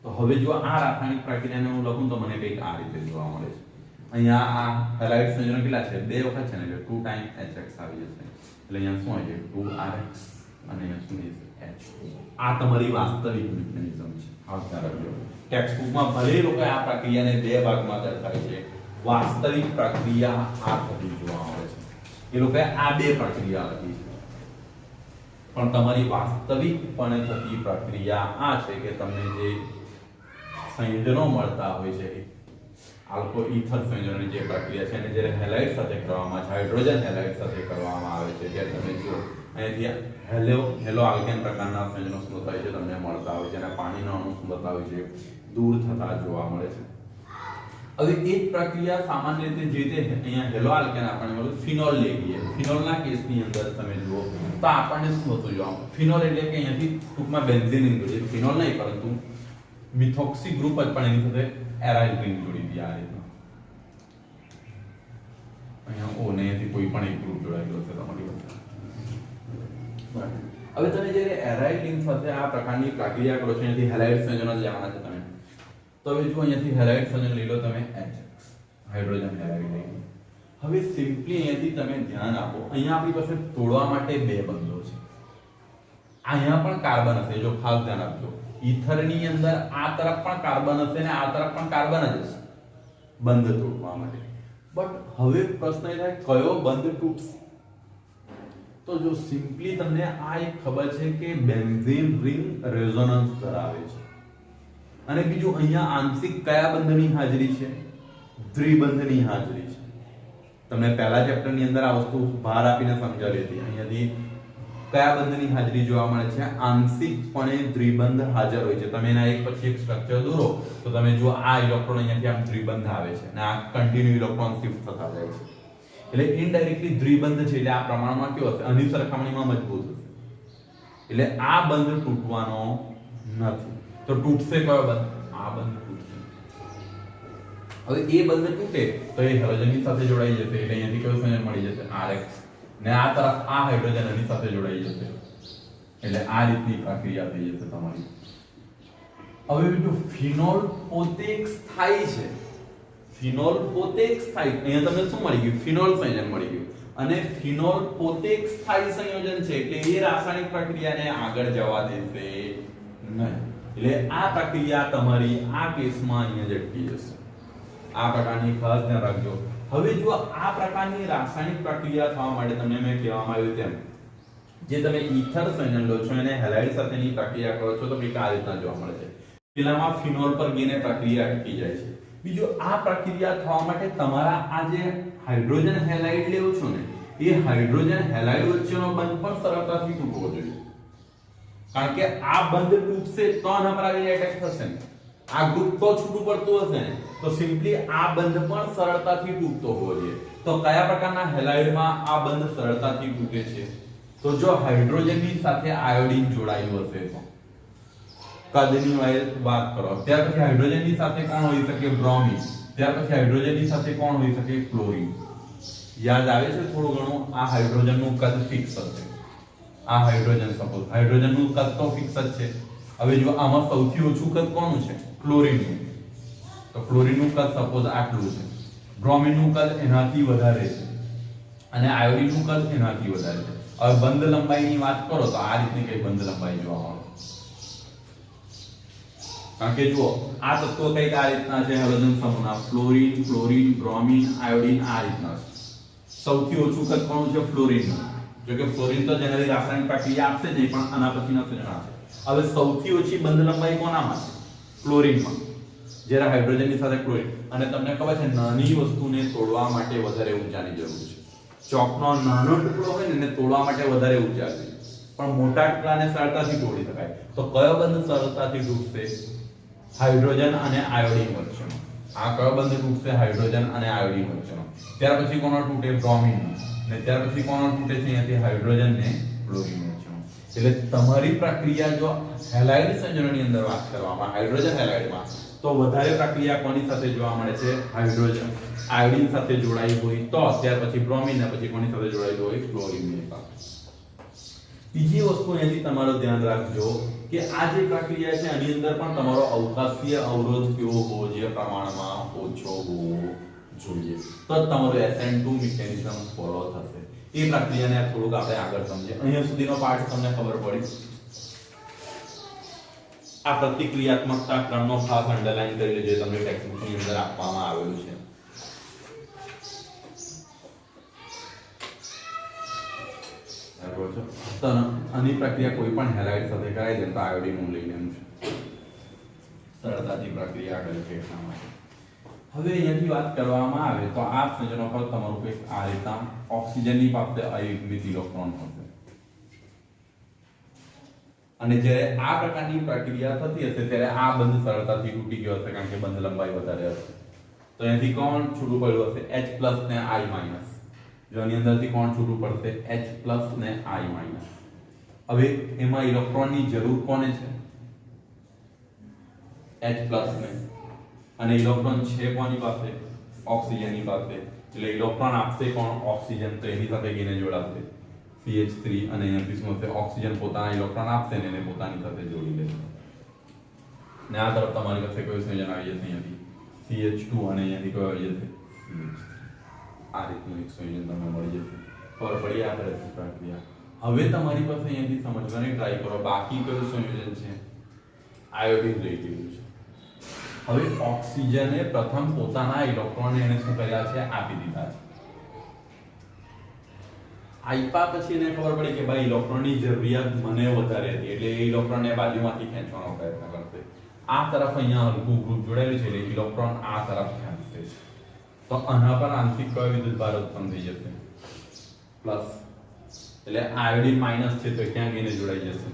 તો હવે જો આ રાસાયણિક પ્રક્રિયાને હું લખું તો મને કંઈક આ રીતે જોવા મળે છે. અહીંયા આ હેલાઇડ સંયોજનો કેટલા છે, 2 વખત છે ને, એટલે 2 ટાઈમ HX આવી જશે, એટલે અહીંયા શું આવી જાય 2Rx અને અહીંયા શું થઈ જશે, H2O. આ તમારી વાસ્તવિક મિકેનિઝમ છે. હા, ધ્યાન રાખજો, ટેક્સ્ટબુકમાં ભલે લોકો આ પ્રક્રિયાને 2 ભાગમાં દર્શાવે છે, વાસ્તવિક પ્રક્રિયા આ થતી જોવા મળે છે. એ લોકોએ આ 2 પ્રક્રિયા લખી છે, પણ તમારી વાસ્તવિકપણે થતી પ્રક્રિયા આ છે કે તમને જે સંયોજનો મળતા હોય છે, આલ્કો ઈથર સંયોજનની જે પ્રક્રિયા છે અને જ્યારે હેલાઇડ સાથે કરવામાં આવે છે, હાઇડ્રોજન હેલાઇડ સાથે કરવામાં આવે છે, ત્યારે તમે જુઓ અહીંયાથી હેલો આલ્કેન પ્રકારના સંયોજનો શું થાય છે, તમને મળતા હોય છે, અને પાણીના અણુ શું થતા હોય છે, દૂર થતા જોવા મળે છે. હવે એ જ પ્રક્રિયા સામાન્ય રીતે જે રીતે અહીંયા હેલો આલ્કેન આપણને મળ્યું, ફિનોલ લઈ લઈએ. ફિનોલના કેસની અંદર તમે જુઓ તો આપણને શું થતું જોવા મળે, ફિનોલ એટલે કે અહીંયાથી ટૂંકમાં બેન્ઝીન જોડી, ફિનોલ નહીં પરંતુ મિથોક્સી ગ્રુપ જ પણ એની સાથે એરાઇલ રિંગ જોડી દી આ રીતના. અહીંયા ઓ ને અહીંયાથી કોઈ પણ એક ગ્રુપ જોડાયેલો છે તમારી પાસે. હવે તમે જ્યારે એરાઇલ રિંગ સાથે આ પ્રકારની પ્રક્રિયા કરો છો, અહીંયાથી હેલાઇડ સંયોજનો લેવાના છે તમે, તો હવે જો અહીંયાથી હેલાઇડ સંયોજન લઈ લો તમે, HX હાઇડ્રોજન હેલાઇડ લઈ લો. હવે સિમ્પલી અહીંયાથી તમે ધ્યાન આપો, અહીંયા આપણી પાસે તોડવા માટે 2 બંધો છે, અહીંયા પણ કાર્બન હશે, જો ખાસ ધ્યાન આપજો. ઈથરની અંદર આ તરફ પણ કાર્બન હશે ને આ તરફ પણ કાર્બન જ હશે બંધ તોડવા માટે. બટ હવે પ્રશ્ન એ થાય કયો બંધ તૂટશે, તો જો સિમ્પલી તમને આ એક ખબર છે કે બેન્ઝીન રિંગ રેઝોનન્સ ધરાવે છે, અને બીજું અહીંયા આંશિક કયા બંધની હાજરી છે, દ્વિબંધની હાજરી છે. તમને પહેલા ચેપ્ટરની અંદર આ વસ્તુ ભાર આપીને સમજાવી હતી. અહીંયાથી કયા બંધની હાજરી જોવા મળે છે, આંશિકપણે દ્વિબંધ હાજર હોય છે. તમે એના એક પછી એક સ્ટ્રક્ચર દોરો તો તમે જુઓ આ ઇલેક્ટ્રોન અહીંયાથી આમ દ્વિબંધ આવે છે અને આ કન્ટિન્યુ ઇલેક્ટ્રોન શિફ્ટ થતા જાય છે, એટલે ઇનડાયરેક્ટલી દ્વિબંધ છે, એટલે આ પ્રમાણમાં કેવો હશે, આની સરખામણીમાં મજબૂત હશે, એટલે આ બંધ તૂટવાનો નથી. તો તૂટશે કયો બંધ, આ બંધ તૂટશે. હવે એ બંધ તૂટે તો એ હાઇડ્રોજનની સાથે જોડાઈ જશે એટલે અહીંયાથી કયું સંયોજન મળી જશે RX ને આ તરફ આ હાઇડ્રોજન આની સાથે જોડાઈ જશે એટલે આ રીતની પ્રક્રિયા થઈ જશે તમારી. હવે બીજું ફિનોલ પોતે એક સ્થાયી છે. ફિનોલ પોતે એક સ્થાયી, અહીંયા તમને શું મળી ગયું? ફિનોલ સંયોજન મળી ગયું અને ફિનોલ પોતે એક સ્થાયી સંયોજન છે એટલે એ રાસાયણિક પ્રક્રિયાને આગળ જવા દેશે નહીં. એટલે આ પ્રક્રિયા તમારી આ કેસમાં અહીંયા જ અટકી જશે. આ પ્રકારની ખાસ ધ્યાન રાખજો. હવે જો આ પ્રકારની રાસાયણિક પ્રક્રિયા થવા માટે તમને મેં કહેવામાં આવ્યું તેમ જે તમે ઈથર સંયોજન લો છો એને હેલાઇડ સાથેની પ્રક્રિયા કરો છો તો કંઈક આ રીતના જોવા મળે છે. પેલામાં ફિનોલ પર ગઈને પ્રક્રિયા અટકી જાય છે. બીજું આ પ્રક્રિયા થવા માટે તમારા આ જે હાઇડ્રોજન હેલાઇડ લેવો છો ને એ હાઇડ્રોજન હેલાઇડ વચ્ચેનો બંધ પણ સરળતાથી તૂટવો જોઈએ. કારણ કે આ બંધ તૂટશે તો આના પર આવી એટેક થશે ને. આ ગ્રુપ તો છૂટું પડતું હશે ને તો સિમ્પલી આ બંધ પણ સરળતાથી તૂટતો હોવો જોઈએ. તો કયા પ્રકારના હેલાઇડમાં આ બંધ સરળતાથી તૂટે છે? તો જો હાઇડ્રોજનની સાથે આયોડીન જોડાયું હશે તો કદની વાત કરો. ત્યાર પછી હાઇડ્રોજનની સાથે કોણ હોઈ શકે? બ્રોમિન. ત્યાર પછી હાઇડ્રોજનની સાથે કોણ હોઈ શકે? ક્લોરીન. યાદ આવે છે થોડું ઘણું? આ હાઇડ્રોજનનું કદ ફિક્સ છે. આ હાઇડ્રોજન સપોઝ હાઇડ્રોજનનું કદ તો ફિક્સ જ છે. હવે જો આમાં સૌથી ઓછું કદ કોનું છે? ક્લોરીનનું. તો ક્લોરીનનું કદ સપોઝ આટલું છે. બ્રોમિનનું કદ એનાથી વધારે છે અને આયોડીનનું કદ એનાથી વધારે છે. હવે બંધ લંબાઈની વાત કરો તો આ રીતની કઈ બંધ લંબાઈ જોવા મળે. કારણ કે જુઓ આ તત્વો કઈક આ રીતના છે હાઇડ્રોજન સમૂહના ફ્લોરીન, ક્લોરીન, બ્રોમિન, આયોડીન આ રીતના છે. સૌથી ઓછું કદ કોનું છે? ફ્લોરીનનું. જો કે ફ્લોરીન તો જનરલી રાસાયણિક પ્રક્રિયા આપશે જ નહીં પણ આના પછીના સંયોજન છે. હવે સૌથી ઓછી બંધ લંબાઈ કોનામાં છે? ક્લોરીનમાં. જ્યારે હાઇડ્રોજનની સાથે ક્લોરીન. અને તમને ખબર છે નાની વસ્તુને તોડવા માટે વધારે ઊર્જાની જરૂર છે. ચોકનો નાનો ટુકડો હોય ને એને તોડવા માટે વધારે ઊર્જા જોઈએ પણ મોટા ટુકડાને સરળતાથી તોડી શકાય. તો કયો બંધ સરળતાથી તૂટશે? હાઇડ્રોજન અને આયોડીન વચ્ચેનો. આ કયો બંધ તૂટશે? હાઇડ્રોજન અને આયોડીન વચ્ચેનો. ત્યાર પછી કોનો તૂટે? બ્રોમિન. ને ત્યાર પછી કોનો તૂટે છે? અહીંયાથી હાઇડ્રોજન ને ક્લોરીન વચ્ચેનો. એટલે તમારી પ્રક્રિયા જો હેલાઇડ સંયોજનની અંદર વાત કરવામાં હાઇડ્રોજન હેલાઇડમાં તો વધારે પ્રક્રિયા કોની સાથે જોવા મળે છે? હાઇડ્રોજન આયોડીન સાથે જોડાઈ હોય તો ત્યાર પછી બ્રોમિન ને પછી કોની સાથે જોડાઈ હોય? ક્લોરીન ની સાથે. બીજી વસ્તુ અહીંથી તમારું ધ્યાન રાખજો કે આ જે પ્રક્રિયા છે આની અંદર પણ તમારો અવકાશીય અવરોધ કેવો હોવો જોઈએ? પ્રમાણમાં ઓછો હોવો જોઈએ. તો તમારું SN2 મિકેનિઝમ ફોલો થશે. એ પ્રક્રિયાને થોડુંક આપણે આગળ સમજીએ. અહીંયા સુધીનો પાઠ તમને ખબર પડી? આ પ્રતિક્રિયાત્મકતા ક્રમનો ખાસ અંડરલાઈન કરી લેજો તમને ટેક્સ્ટબુકની અંદર આપવામાં આવેલું છે. તો આની પ્રક્રિયા કોઈ પણ હેલાઇડ સાથે કરાય છે તો આયોડીન નું લઈ લેવું છે. સરળતાથી પ્રક્રિયા કરે છે એટલા માટે. હવે અહીંયાથી વાત કરવામાં આવે તો આ સંયોજનો પર તમારું કંઈક આ રીતના ઓક્સિજનની પાસે અયુગ્મિત ઇલેક્ટ્રોન હશે અને જ્યારે આ પ્રકારની પ્રક્રિયા થતી હશે ત્યારે આ બંધ સરળતાથી તૂટી ગયો હશે કારણ કે બંધ લંબાઈ વધારે હશે. તો અહીંયાથી કોણ છૂટું પડ્યું હશે? H+ ને I-. જો આની અંદરથી કોણ છૂટું પડશે? H+ ને I-. હવે એમાં ઇલેક્ટ્રોનની જરૂર કોને છે? H+ ને. અને ઇલેક્ટ્રોન છે કોની પાસે? ઓક્સિજનની પાસે. એટલે ઇલેક્ટ્રોન આપશે કોણ? ઓક્સિજન. તો એની સાથે ગઈને જોડાશે CH3 અને અહીંયાથી શું હશે? ઓક્સિજન પોતાના ઇલેક્ટ્રોન આપશે ને એને પોતાની સાથે જોડી લેશે. ને આ તરફ તમારી પાસે કયું સંયોજન આવી જશે? અહીંયાથી CH2 અને અહીંયાથી કયું આવી જશે? આ રીતનું એક સંયોજન તમને મળી જશે. ખબર પડી આ તરફની પ્રક્રિયા. હવે તમારી પાસે અહીંયાથી સમજવાની ટ્રાય કરો બાકી કયું સંયોજન છે? આયોડીન લઈ લીધું છે. હવે ઓક્સિજને પ્રથમ પોતાના ઇલેક્ટ્રોન એને શું કર્યા છે? આપી દીધા છે. આપ્યા પછી એને ખબર પડી કે ભાઈ ઇલેક્ટ્રોનની જરૂરિયાત મને વધારે હતી એટલે એ ઇલેક્ટ્રોનને બાજુમાંથી ખેંચવાનો પ્રયત્ન કરશે. આ તરફ અહીંયા હલકું ગ્રુપ જોડાયેલું છે એટલે ઇલેક્ટ્રોન આ તરફ ખેંચશે. તો આના પર આંશિક કયો વિદ્યુતભાર ઉત્પન્ન થઈ જશે? પ્લસ. એટલે આયોડીન માઈનસ છે તો ક્યાં ગઈને જોડાઈ જશે?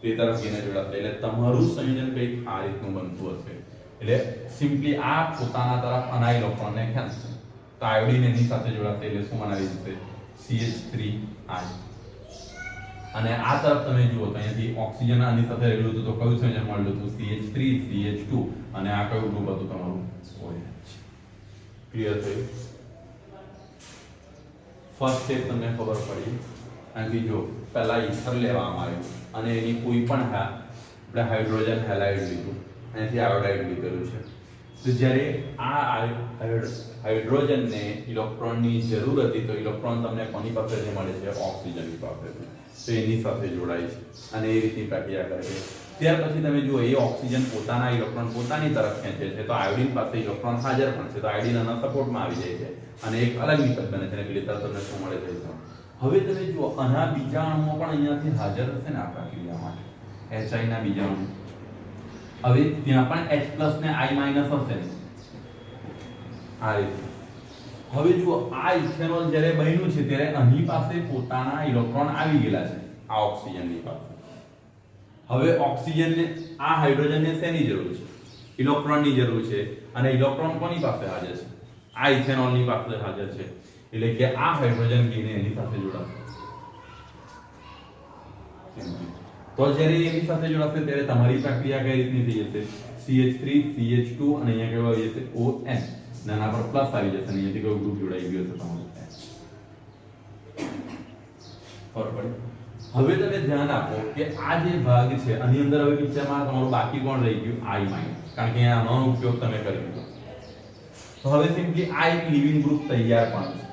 તે તરફ ગઈને જોડાશે. એટલે તમારું સંયોજન કંઈક આ રીતનું બનતું હશે. એટલે સિમ્પલી આ પોતાના તરફ આના ઇલેક્ટ્રોનને ખેંચશે તો આયોડીન એની સાથે જોડાશે એટલે શું બનાવી જશે? CH3I. અને આ તરફ તમે જુઓ તો અહીંયાથી ઓક્સિજન આની સાથે રહેલું હતું તો કયું સંયોજન મળ્યું હતું? CH3 CH2 અને આ કયું ગ્રુપ હતું તમારું? OH. ક્લિયર થયું? ફર્સ્ટ સ્ટેપ તમને ખબર પડી. અહીંથી જો પહેલા ઈથર લેવામાં આવ્યું અને એની કોઈ પણ આપણે હાઇડ્રોજન હેલાઇડ લીધું, અહીંથી આયોડાઇડ લીધેલું છે. તો જ્યારે આ હાઇડ્રોજનને ઇલેક્ટ્રોનની જરૂર હતી તો ઇલેક્ટ્રોન તમને કોની પાસેથી મળે છે? ઓક્સિજનની પાસેથી. તો એની સાથે જોડાય છે અને એ રીતની પ્રક્રિયા કરે છે. ત્યાર પછી તમે જુઓ એ ઓક્સિજન પોતાના ઇલેક્ટ્રોન પોતાની તરફ ખેંચે છે, તો આયોડિન પાસે ઇલેક્ટ્રોન હાજર પણ છે, તો આયોડિન આના સપોર્ટમાં આવી જાય છે અને એક અલગ નિકટ બને છે અને પેલી તરફ તમને શું મળે છે? હવે તમે જુઓ આના બીજા અણુઓ પણ અહીંયાથી હાજર હશે ને આ પ્રક્રિયા માટે, HI ના બીજા અણુ. હવે ત્યાં પણ H+ ને I- હશે ને આ રીતે. હવે જુઓ આ ઇથેનોલ જ્યારે બન્યું છે ત્યારે અહીં પાસે પોતાના ઇલેક્ટ્રોન આવી ગયેલા છે આ ઓક્સિજનની પાસે. હવે ઓક્સિજનને આ હાઇડ્રોજનને શેની જરૂર છે? ઇલેક્ટ્રોનની જરૂર છે અને ઇલેક્ટ્રોન કોની પાસે હાજર છે? આ ઇથેનોલની પાસે હાજર છે. એટલે કે આ હાઇડ્રોજન ગઈને એની સાથે જોડાશે. તો જ્યારે એની સાથે જોડાશે ત્યારે તમારી પ્રક્રિયા કઈ રીતની થઈ જશે? CH3 CH2 અને અહીંયા કેવા આવી જશે? ON. નાના પર પ્લસ આવી જશે અને અહીંયાથી કોઈ ગ્રુપ જોડાઈ ગયો છે તમારું. ખબર પડી? હવે તમે ધ્યાન આપો કે આ જે ભાગ છે આની અંદર હવે પિક્ચરમાં તમારું બાકી કોણ રહી ગયું? I-, કારણ કે આનો ઉપયોગ તમે કરી દીધો. તો હવે સિમ્પલી આ એક લિવિંગ ગ્રુપ તૈયાર પણ છે.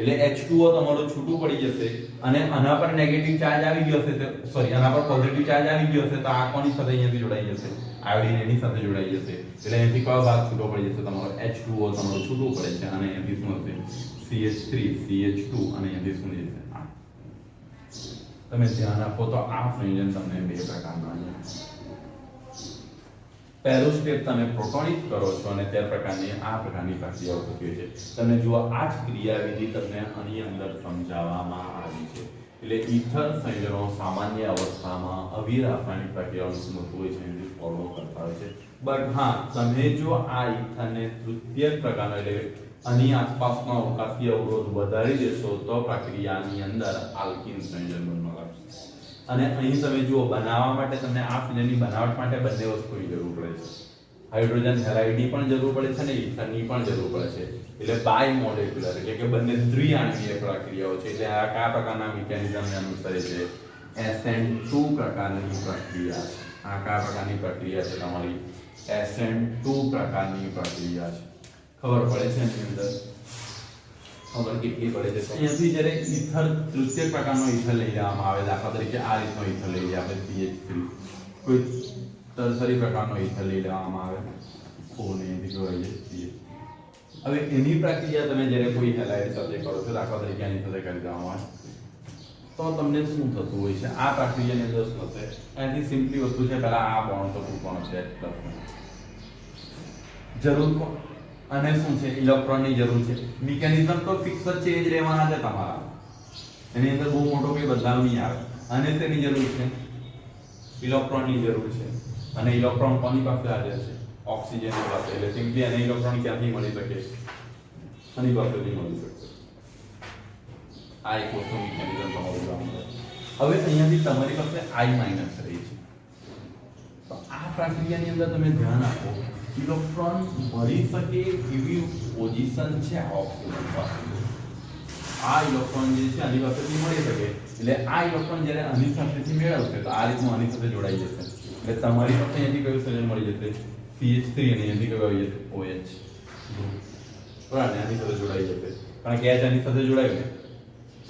એટલે H2O તમારું છૂટું પડી જશે અને આના પર નેગેટિવ ચાર્જ આવી ગયો હશે, સોરી આના પર પોઝિટિવ ચાર્જ આવી ગયો હશે, તો આ કોની સાથે અહીંયાથી જોડાઈ જશે? આયોડિન એની સાથે જોડાઈ જશે. એટલે અહીંથી કયો ભાગ છૂટો પડી જશે? તમારો H2O તમારું છૂટું પડે છે અને અહીંયાથી શું હશે? CH3 CH2 અને અહીંયાથી શું જશે? તમે ધ્યાન આપો તો આ સંયોજન તમને બે પ્રકારના મળે. પહેલું સ્ટેપ તમે પ્રોટોનિક કરો છો અને તે પ્રકારની આ પ્રકારની પ્રક્રિયાઓ થતી હોય છે. તમે જુઓ આ જ ક્રિયાવિધિ તમને આની અંદર સમજાવવામાં આવી છે. એટલે ઈથર સંયોજનો સામાન્ય અવસ્થામાં અવિરાસાયણિક પ્રક્રિયાઓનું સ્મૃત હોય છે એને ફોલો કરતા હોય છે. બટ હા, તમે જો આ ઈથરને તૃતીય પ્રકારનો એટલે આની આસપાસનો અવકાશીય અવરોધ વધારી દેશો તો પ્રક્રિયાની અંદર આલ્કીન સંયોજન બનવા લાગશે. અને અહીં તમે જુઓ બનાવવા માટે તમને આ સંયોજનની બનાવટ માટે બંને વસ્તુની જરૂર પડે છે. હાઇડ્રોજન હેલાઇડની પણ જરૂર પડે છે અને ઇથરની પણ જરૂર પડે છે. એટલે બાય મોલેક્યુલર એટલે કે બંને દ્વિઆણ્વીય પ્રક્રિયાઓ છે. એટલે આ કયા પ્રકારના મિકેનિઝમને અનુસરે છે? SN2 પ્રકારની પ્રક્રિયા છે. આ કયા પ્રકારની પ્રક્રિયા છે? તમારી SN2 પ્રકારની પ્રક્રિયા છે. ખબર પડે છે એની અંદર? ખબર કેટલી પડે છે? અહીંયાથી જ્યારે ઈથર તૃતીય પ્રકારનો ઈથર લઈ લેવામાં આવે, દાખલા તરીકે આ રીતનો ઈથર લઈ લઈએ આપણે CH3, કોઈ ટર્સરી પ્રકારનો ઈથર લઈ લેવામાં આવે, ઓને એથી જોડાઈ જાય CH. હવે એની પ્રક્રિયા તમે જ્યારે કોઈ હેલાઇડ સાથે કરો છો, દાખલા તરીકે આની સાથે કરી દેવામાં આવે તો તમને શું થતું હોય છે? આ પ્રક્રિયાની અંદર શું થશે? અહીંથી સિમ્પલી વસ્તુ છે, પહેલા આ બોન્ડ તો કોણ છે? જરૂર કોણ અને શું છે? ઇલેક્ટ્રોનની જરૂર છે. મિકેનિઝમ તો ફિક્સ જ છે, એ જ રહેવાના છે તમારા. એની અંદર બહુ મોટો કોઈ બદલાવ નહીં આવે. અને તેની જરૂર છે? ઇલેક્ટ્રોનની જરૂર છે. અને ઇલેક્ટ્રોન કોની પાસે હાજર છે? ઓક્સિજનની પાસે. એટલે સિમ્પલી એને ઇલેક્ટ્રોન ક્યાંથી મળી શકે? આની પાસેથી મળી શકે. આ એક વસ્તુ મિકેનિઝમ તમારું જાણવું. હવે અહીંયાથી તમારી પાસે I- રહી છે. તો આ પ્રક્રિયાની અંદર તમે ધ્યાન આપો, ઇલેક્ટ્રોન મળી શકે એવી પોઝિશન છે ઓક્સિજન પાસે. આ ઇલેક્ટ્રોન જે છે આની પાસેથી મળી શકે. એટલે આ ઇલેક્ટ્રોન જ્યારે આની સાથેથી મેળવશે તો આ રીતનું આની સાથે જોડાઈ જશે. એટલે તમારી પાસે અહીંયાથી કયું સંયોજન મળી જશે? CH3 અને અહીંયાથી કયું આવી જશે? OH. બરાબર, આની સાથે જોડાઈ જશે. કારણ કે H આની સાથે જોડાયું ને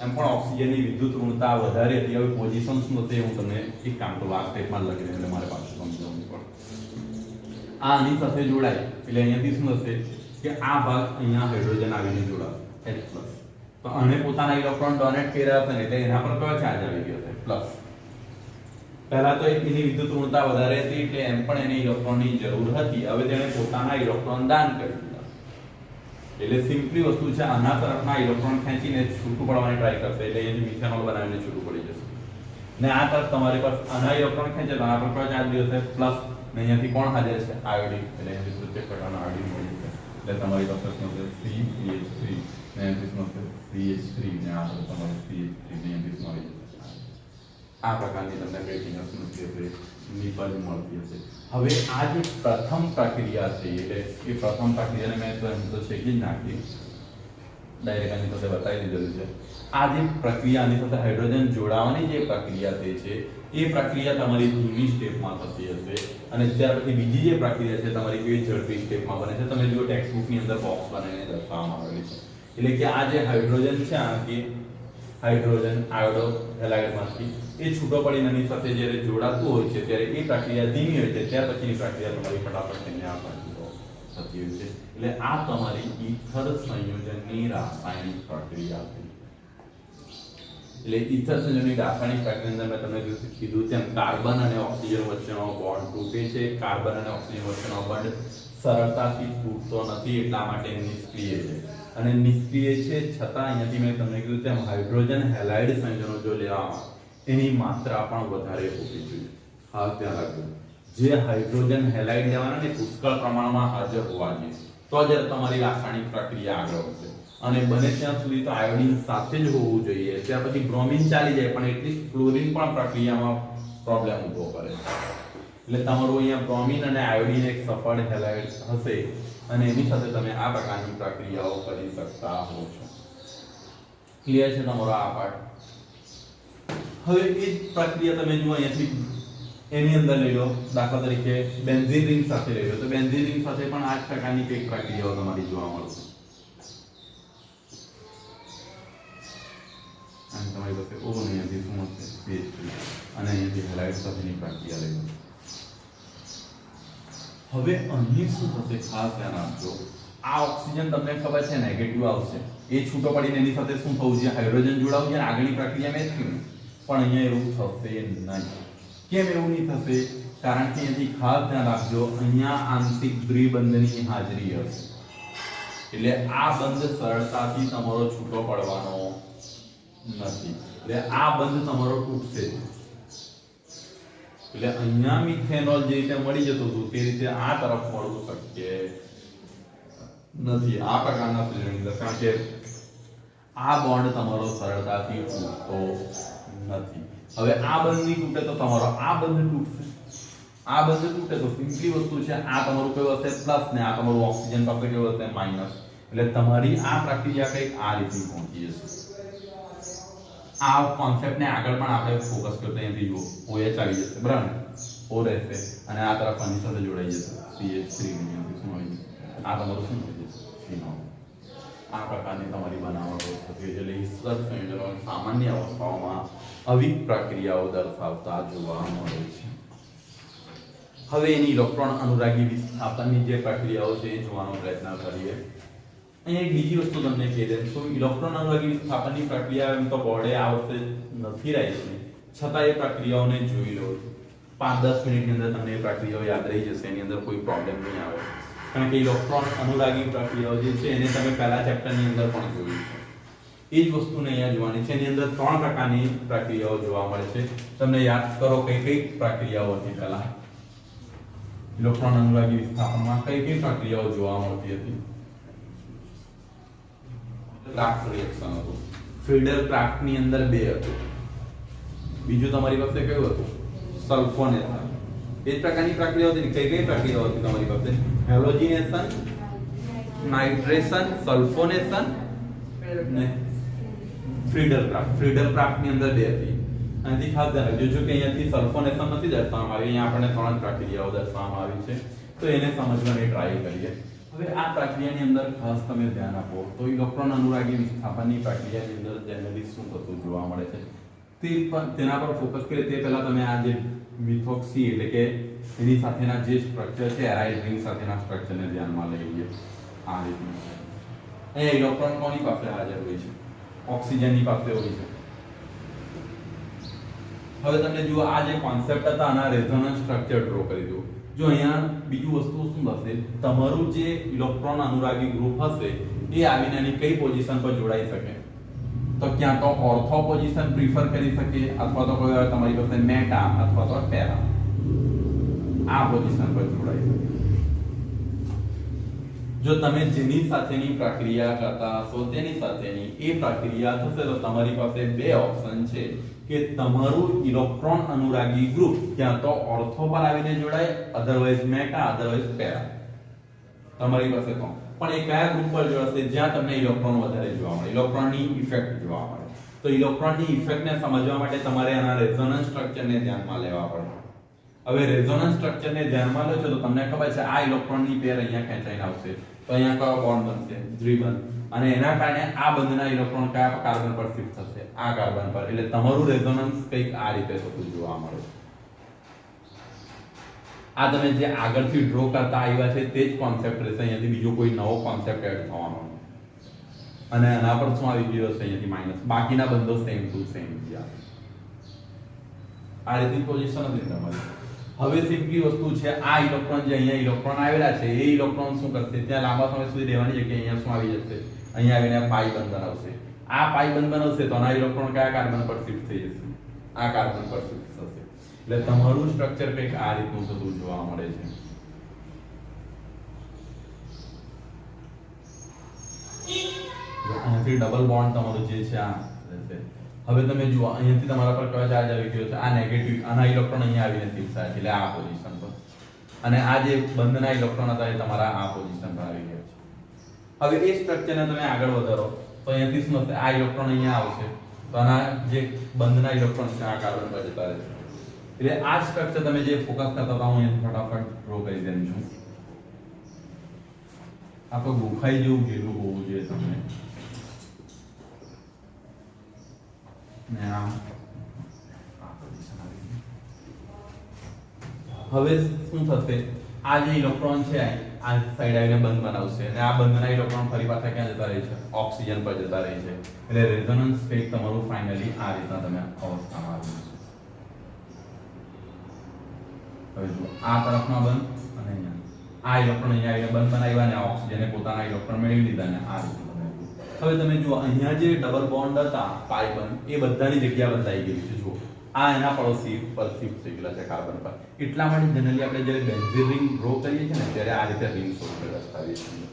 એમ પણ ઓક્સિજનની વિદ્યુત ઋણતા વધારે હતી. હવે પોઝિશન શું હતી હું તમને એક કામ તો લાસ્ટ સ્ટેપમાં લખી દઉં એટલે મારે પાછું સમજાવવું પડે. આ આની સાથે જોડાય એટલે અહીંયાથી શું થશે કે આ ભાગ અહીંયા હાઇડ્રોજન આવીને જોડાશે H+. તો આને પોતાના ઇલેક્ટ્રોન ડોનેટ કર્યા હશે ને એટલે એના પર કયો ચાર્જ આવી ગયો છે? પ્લસ. પહેલા તો એની વિદ્યુત ઋણતા વધારે હતી એટલે એમ પણ એને ઇલેક્ટ્રોનની જરૂર હતી. હવે તેણે પોતાના ઇલેક્ટ્રોન દાન કરી દીધા. એટલે સિમ્પલી વસ્તુ છે, આના તરફના ઇલેક્ટ્રોન ખેંચીને છૂટું પડવાની ટ્રાય કરશે એટલે અહીંયાથી મિથેનોલ બનાવીને છૂટું પડી જશે. ને આ તરફ તમારી પાસે આના ઇલેક્ટ્રોન ખેંચે તો આના પર કયો ચાર્જ દિવસે? પ્લસ. ને અહીંયાથી કોણ હાજર છે? આયોડિન. એટલે અહીંયાથી પ્રત્યેક પ્રકારનો આયોડિન મળી જશે. એટલે તમારી પાસે શું હશે? CH3 ને અહીંયાથી શું હશે? CH3 ને આ બધું તમારું CH3 ને અહીંયાથી શું આવી જશે? આ પ્રકારની તમને પેકિંગ સ્મૃતિ હશે. નજીક જ મળતી હશે. હવે આ જે પ્રથમ પ્રક્રિયા છે એટલે એ પ્રથમ પ્રક્રિયાને મેં તો એમ તો છે કે જ નાખી ડાયરેક્ટ આની સાથે બતાવી દીધેલું છે. આ જે પ્રક્રિયા આની સાથે હાઇડ્રોજન જોડાવાની જે પ્રક્રિયા તે છે એ પ્રક્રિયા તમારી ધીમી સ્ટેપમાં થતી હશે અને ત્યાર પછી બીજી જે પ્રક્રિયા છે તમારી કેવી ઝડપી સ્ટેપમાં બને છે. તમે જુઓ ટેક્સ્ટ બુકની અંદર બોક્સ બનાવીને દર્શાવવામાં આવેલી છે. એટલે કે આ જે હાઇડ્રોજન છે આનાથી હાઇડ્રોજન આયોડો હેલાઇડમાંથી એ છૂટો પડીને એની સાથે જ્યારે જોડાતું હોય છે ત્યારે એ પ્રક્રિયા ધીમી હોય છે. ત્યાર પછીની પ્રક્રિયા તમારી ફટાફટ થઈને આ પ્રક્રિયા થતી હોય છે. એટલે આ તમારી ઈથર સંયોજનની રાસાયણિક પ્રક્રિયા છે. એટલે ઈથર સંયોજનની રાસાયણિક પ્રક્રિયાની અંદર મેં તમને કીધું તેમ કાર્બન અને ઓક્સિજન વચ્ચેનો બોન્ડ તૂટે છે. કાર્બન અને ઓક્સિજન વચ્ચેનો બોન્ડ સરળતાથી તૂટતો નથી એટલા માટે નિષ્ક્રિય છે અને નિષ્ક્રિય છે છતાં અહીંયાથી મેં તમને કીધું તેમ હાઇડ્રોજન હેલાઇડ સંયોજનો જો લેવામાં એની માત્રા પણ વધારે હોવી જોઈએ. હા ધ્યાન રાખજો, જે હાઇડ્રોજન હેલાઇડ લેવાના ને પુષ્કળ પ્રમાણમાં હાજર હોવા જોઈએ તો જ તમારી રાસાયણિક પ્રક્રિયા આગળ વધશે. અને બને ત્યાં સુધી તો આયોડિન સાથે જ હોવું જોઈએ. ત્યાર પછી બ્રોમિન ચાલી જાય પણ એટલીસ્ટ ક્લોરીન પણ પ્રક્રિયામાં પ્રોબ્લેમ ઊભો કરે. એટલે તમારું અહીંયા બ્રોમિન અને આયોડિન એક સફળ હેલાઇડ હશે અને એની સાથે તમે આ પ્રકારની પ્રક્રિયાઓ કરી શકતા હો છો. ક્લિયર છે તમારો આ પાર્ટ? હવે એ જ પ્રક્રિયા તમે જુઓ અહીંયાથી એની અંદર લઈ લો, દાખલા તરીકે બેન્ઝીન રિંગ સાથે લઈ લો તો બેન્ઝીન રિંગ સાથે પણ આ જ પ્રકારની કઈક પ્રક્રિયાઓ તમારી જોવા મળશે. અને તમારી પાસે ઓવન અહીંયાથી શું હશે PH3 અને અહીંયાથી હેલાઇડ સાથેની પ્રક્રિયા લઈ લો. હવે અહીં શું થશે ખાસ ધ્યાન આપજો. આ ઓક્સિજન તમને ખબર છે નેગેટિવ આવશે, એ છૂટો પડીને એની સાથે શું થવું છે હાઇડ્રોજન જોડાવું છે અને આગળની પ્રક્રિયા મેં થયું. પણ અહીંયા એવું થશે નહીં. કેમ એવું નહીં થશે? કારણ કે અહીંયાથી ખાસ ધ્યાન રાખજો, અહીંયા આંશિક દ્વિબંધની હાજરી હશે. એટલે આ બંધ સરળતાથી તમારો છૂટો પડવાનો નથી. એટલે આ બંધ તમારો તૂટશે. એટલે અહીંયા મિથેનોલ જે રીતે મળી જતું હતું તે રીતે આ તરફ મળવું શક્ય નથી આ પ્રકારના સંયોજનની અંદર, કારણ કે આ બોન્ડ તમારો સરળતાથી તૂટતો નથી. હવે આ બંધ નહીં તૂટે તો તમારો આ બંધ તૂટશે. આ બંધ તૂટે તો સિમ્પલી વસ્તુ છે આ તમારું કયું હશે પ્લસ ને આ તમારું ઓક્સિજન પાસે કયું હશે માઈનસ. એટલે તમારી આ પ્રક્રિયા કંઈક આ રીતે પહોંચી જશે. આ કોન્સેપ્ટને આગળ પણ આપણે ફોકસ કરતા અહીંથી જુઓ OH આવી જશે બરાબર, O રહેશે અને આ તરફ આની સાથે જોડાઈ જશે CH3 ની અંદર શું આવી જશે આ તમારું શું થઈ જશે ફિનોલ. આ પ્રકારની તમારી બનાવટો થતી હોય છે. એટલે ઈશ્વર સંયોજનો સામાન્ય અવસ્થાઓમાં આવી પ્રક્રિયાઓ દર્શાવતા જોવા મળે છે. હવે એની ઇલેક્ટ્રોન અનુરાગી વિસ્થાપનની જે પ્રક્રિયાઓ છે એ જોવાનો પ્રયત્ન કરીએ. અહીંયા એક બીજી વસ્તુ તમને કહી દઉં તો ઇલેક્ટ્રોન અનુરાગી વિસ્થાપનની પ્રક્રિયા એમ તો બોર્ડે આ વખતે નથી રાખી છતાં એ પ્રક્રિયાઓને જોઈ લો. 5-10 મિનિટની અંદર તમને એ પ્રક્રિયાઓ યાદ રહી જશે, એની અંદર કોઈ પ્રોબ્લેમ નહીં આવે. કારણ કે ઇલેક્ટ્રોન અનુરાગી પ્રક્રિયાઓ જે છે એને તમે પહેલા ચેપ્ટરની અંદર પણ જોયું છે. એ જ વસ્તુને અહીંયા જોવાની છે. એની અંદર 3 પ્રકારની પ્રક્રિયાઓ જોવા મળે છે. તમને યાદ કરો કઈ કઈ પ્રક્રિયાઓ હતી પહેલા ઇલેક્ટ્રોન અનુરાગી વિસ્થાપનમાં કઈ કઈ પ્રક્રિયાઓ જોવા મળતી હતી. ક્રાફ્ટ રિએક્શન હતું. ફ્રીડલ ક્રાફ્ટ ની અંદર 2 હતું. બીજું તમારી પાસે કયું હતું સલ્ફોનેશન. એ જ પ્રકારની પ્રક્રિયાઓ હતી. કઈ કઈ પ્રક્રિયાઓ હતી તમારી પાસે? હેલોજિનેશન, નાઇટ્રેશન, સલ્ફોનેશન ને ફ્રીડલ ક્રાફ્ટ. ફ્રીડલ ક્રાફ્ટ ની અંદર 2 હતી. અહીંથી ખાસ ધ્યાન રાખજો કે અહીંયાથી સલ્ફોનેશન નથી દર્શાવવામાં આવી, અહીંયા આપણને 3 પ્રક્રિયાઓ દર્શાવવામાં આવી છે તો એને સમજવાની ટ્રાય કરીએ. હવે આ પ્રક્રિયાની અંદર ખાસ તમે ધ્યાન આપો તો ઇલેક્ટ્રોન અનુરાગી વિસ્થાપનની પ્રક્રિયાની અંદર જનરલી શું થતું જોવા મળે છે તેના પર ફોકસ કરીએ તે પહેલા તમે આ જે મિથોક્સી એટલે કે એની સાથેના જે સ્ટ્રક્ચર છે એરાઇલ રિંગ સાથેના સ્ટ્રક્ચરને ધ્યાનમાં લઈ લઈએ. આ રીતનું અહીંયા ઇલેક્ટ્રોન કોની પાસે હાજર હોય છે? ઓક્સિજનની પાસે હોય છે. હવે તમને જુઓ આ જે કોન્સેપ્ટ હતા આના રેઝોનન્સ સ્ટ્રક્ચર ડ્રો કરી દો. જો અહીંયા બીજું વસ્તુ શું થશે, તમારું જે ઇલેક્ટ્રોન અનુરાગી ગ્રુપ હશે એ આવીને એની કઈ પોઝિશન પર જોડાઈ શકે? તો ક્યાં તો ઓર્થો પોઝિશન પ્રિફર કરી શકે અથવા તો કોઈ તમારી પાસે મેટા અથવા તો પેરા આ પોઝિશન પર જોડાઈ શકે. જો તમે જેની સાથેની પ્રક્રિયા કરતા હશો તેની સાથેની એ પ્રક્રિયા થશે તો તમારી પાસે બે ઓપ્શન છે કે તમારું ઇલેક્ટ્રોન અનુરાગી ગ્રુપ ક્યાં તો ઓર્થો પર આવીને જોડાય, અધરવાઇઝ મેટા, અધરવાઇઝ પેરા. તમારી પાસે તો પણ એ કયા ગ્રુપ પર જોડાશે જ્યાં તમને ઇલેક્ટ્રોન વધારે જોવા મળે, ઇલેક્ટ્રોનની ઇફેક્ટ જોવા મળે. તો ઇલેક્ટ્રોનની ઇફેક્ટને સમજવા માટે તમારે આના રેઝોનન્સ સ્ટ્રક્ચરને ધ્યાનમાં લેવા પડે. હવે રેઝોનન્સ સ્ટ્રક્ચરને ધ્યાનમાં લો છો તો તમને ખબર છે આ ઇલેક્ટ્રોનની પેર અહીંયા ખેંચાઈને આવશે તો અહીંયા કયો બોન્ડ બનશે, દ્વિબંધ, અને એના કારણે આ બંધના ઇલેક્ટ્રોન કયા કાર્બન પર શિફ્ટ થશે, આ કાર્બન પર. એટલે તમારું રેઝોનન્સ કંઈક આ રીતે થતું જોવા મળે. આ તમે જે આગળથી ડ્રો કરતા આવ્યા છે તે જ કોન્સેપ્ટ રહેશે, અહીંયાથી બીજો કોઈ નવો કોન્સેપ્ટ એડ થવાનો અને આના પર શું આવી ગયો હશે અહીંયાથી માઈનસ, બાકીના બંધો સેમ ટુ સેમ ગયા. આ રીતની પોઝિશન હતી તમારી. હવે સિમ્પલી વસ્તુ છે આ ઇલેક્ટ્રોન જે અહીંયા ઇલેક્ટ્રોન આવેલા છે એ ઇલેક્ટ્રોન શું કરશે, ત્યાં લાંબા સમય સુધી રહેવાની જગ્યાએ અહીંયા શું આવી જશે, અહીંયા આવીને પાઈ બંધ બનાવશે. આ પાઈ બંધ બનાવશે તો આના ઇલેક્ટ્રોન કયા કાર્બન પર શિફ્ટ થઈ જશે, આ કાર્બન પર શિફ્ટ થશે. એટલે તમારું સ્ટ્રક્ચર કંઈક આ રીતનું થતું જોવા મળે છે. અહીંયાથી ડબલ બોન્ડ તમારું જે છે આ રહેશે. હવે તમે જુઓ અહીંયાથી તમારા પર કયો ચાર્જ આવી ગયો છે, આ નેગેટિવ, આના ઇલેક્ટ્રોન અહીંયા આવીને શિફ્ટ થાય એટલે આ પોઝિશન પર, અને આ જે બંધના ઇલેક્ટ્રોન હતા એ તમારા આ પોઝિશન પર આવી ગયા છે. હવે એ સ્ટ્રક્ચરને તમે આગળ વધારો તો અહીંયાથી શું થશે, આ ઇલેક્ટ્રોન અહીંયા આવશે તો આના જે બંધના ઇલેક્ટ્રોન છે આ કાર્બન પર જતા રહેશે. એટલે આ સ્ટ્રક્ચર તમે જે ફોકસ કરતા હતા હું અહીંયા ફટાફટ ડ્રો કરી દઉં છું. આ તો ગુફાઈ જેવું ઘેરું હોવું જોઈએ તમને. હવે શું થશે, આ જે ઇલેક્ટ્રોન છે આ સાઈડ આવીને બંધ બનાવશે અને આ બંધના ઇલેક્ટ્રોન ફરી પાછા ક્યાં જતા રહે છે, ઓક્સિજન પર જતા રહે છે. એટલે રેઝોનન્સ સ્ટેટ તમારું ફાઇનલી આ રીતના તમે અવસ્થામાં આવ્યું છે. હવે જો આ તરફમાં બંધ અને અહીંયા આ ઇલેક્ટ્રોન અહીંયા આવીને બંધ બનાવ્યા અને ઓક્સિજને પોતાના ઇલેક્ટ્રોન મેળવી લીધા અને આ રીતે. હવે તમે જુઓ અહીંયા જે ડબલ બોન્ડ હતા પાઈ બંધ એ બધાની જગ્યા બદલાઈ ગઈ છે. જુઓ આ એના પડોશી પર શિફ્ટ થઈ ગયેલા છે કાર્બન પર. એટલા માટે જનરલી આપણે જ્યારે બેન્ઝીન રિંગ ડ્રો કરીએ છીએ ને ત્યારે આ રીતે રિંગ સોલ્વ દર્શાવીએ છીએ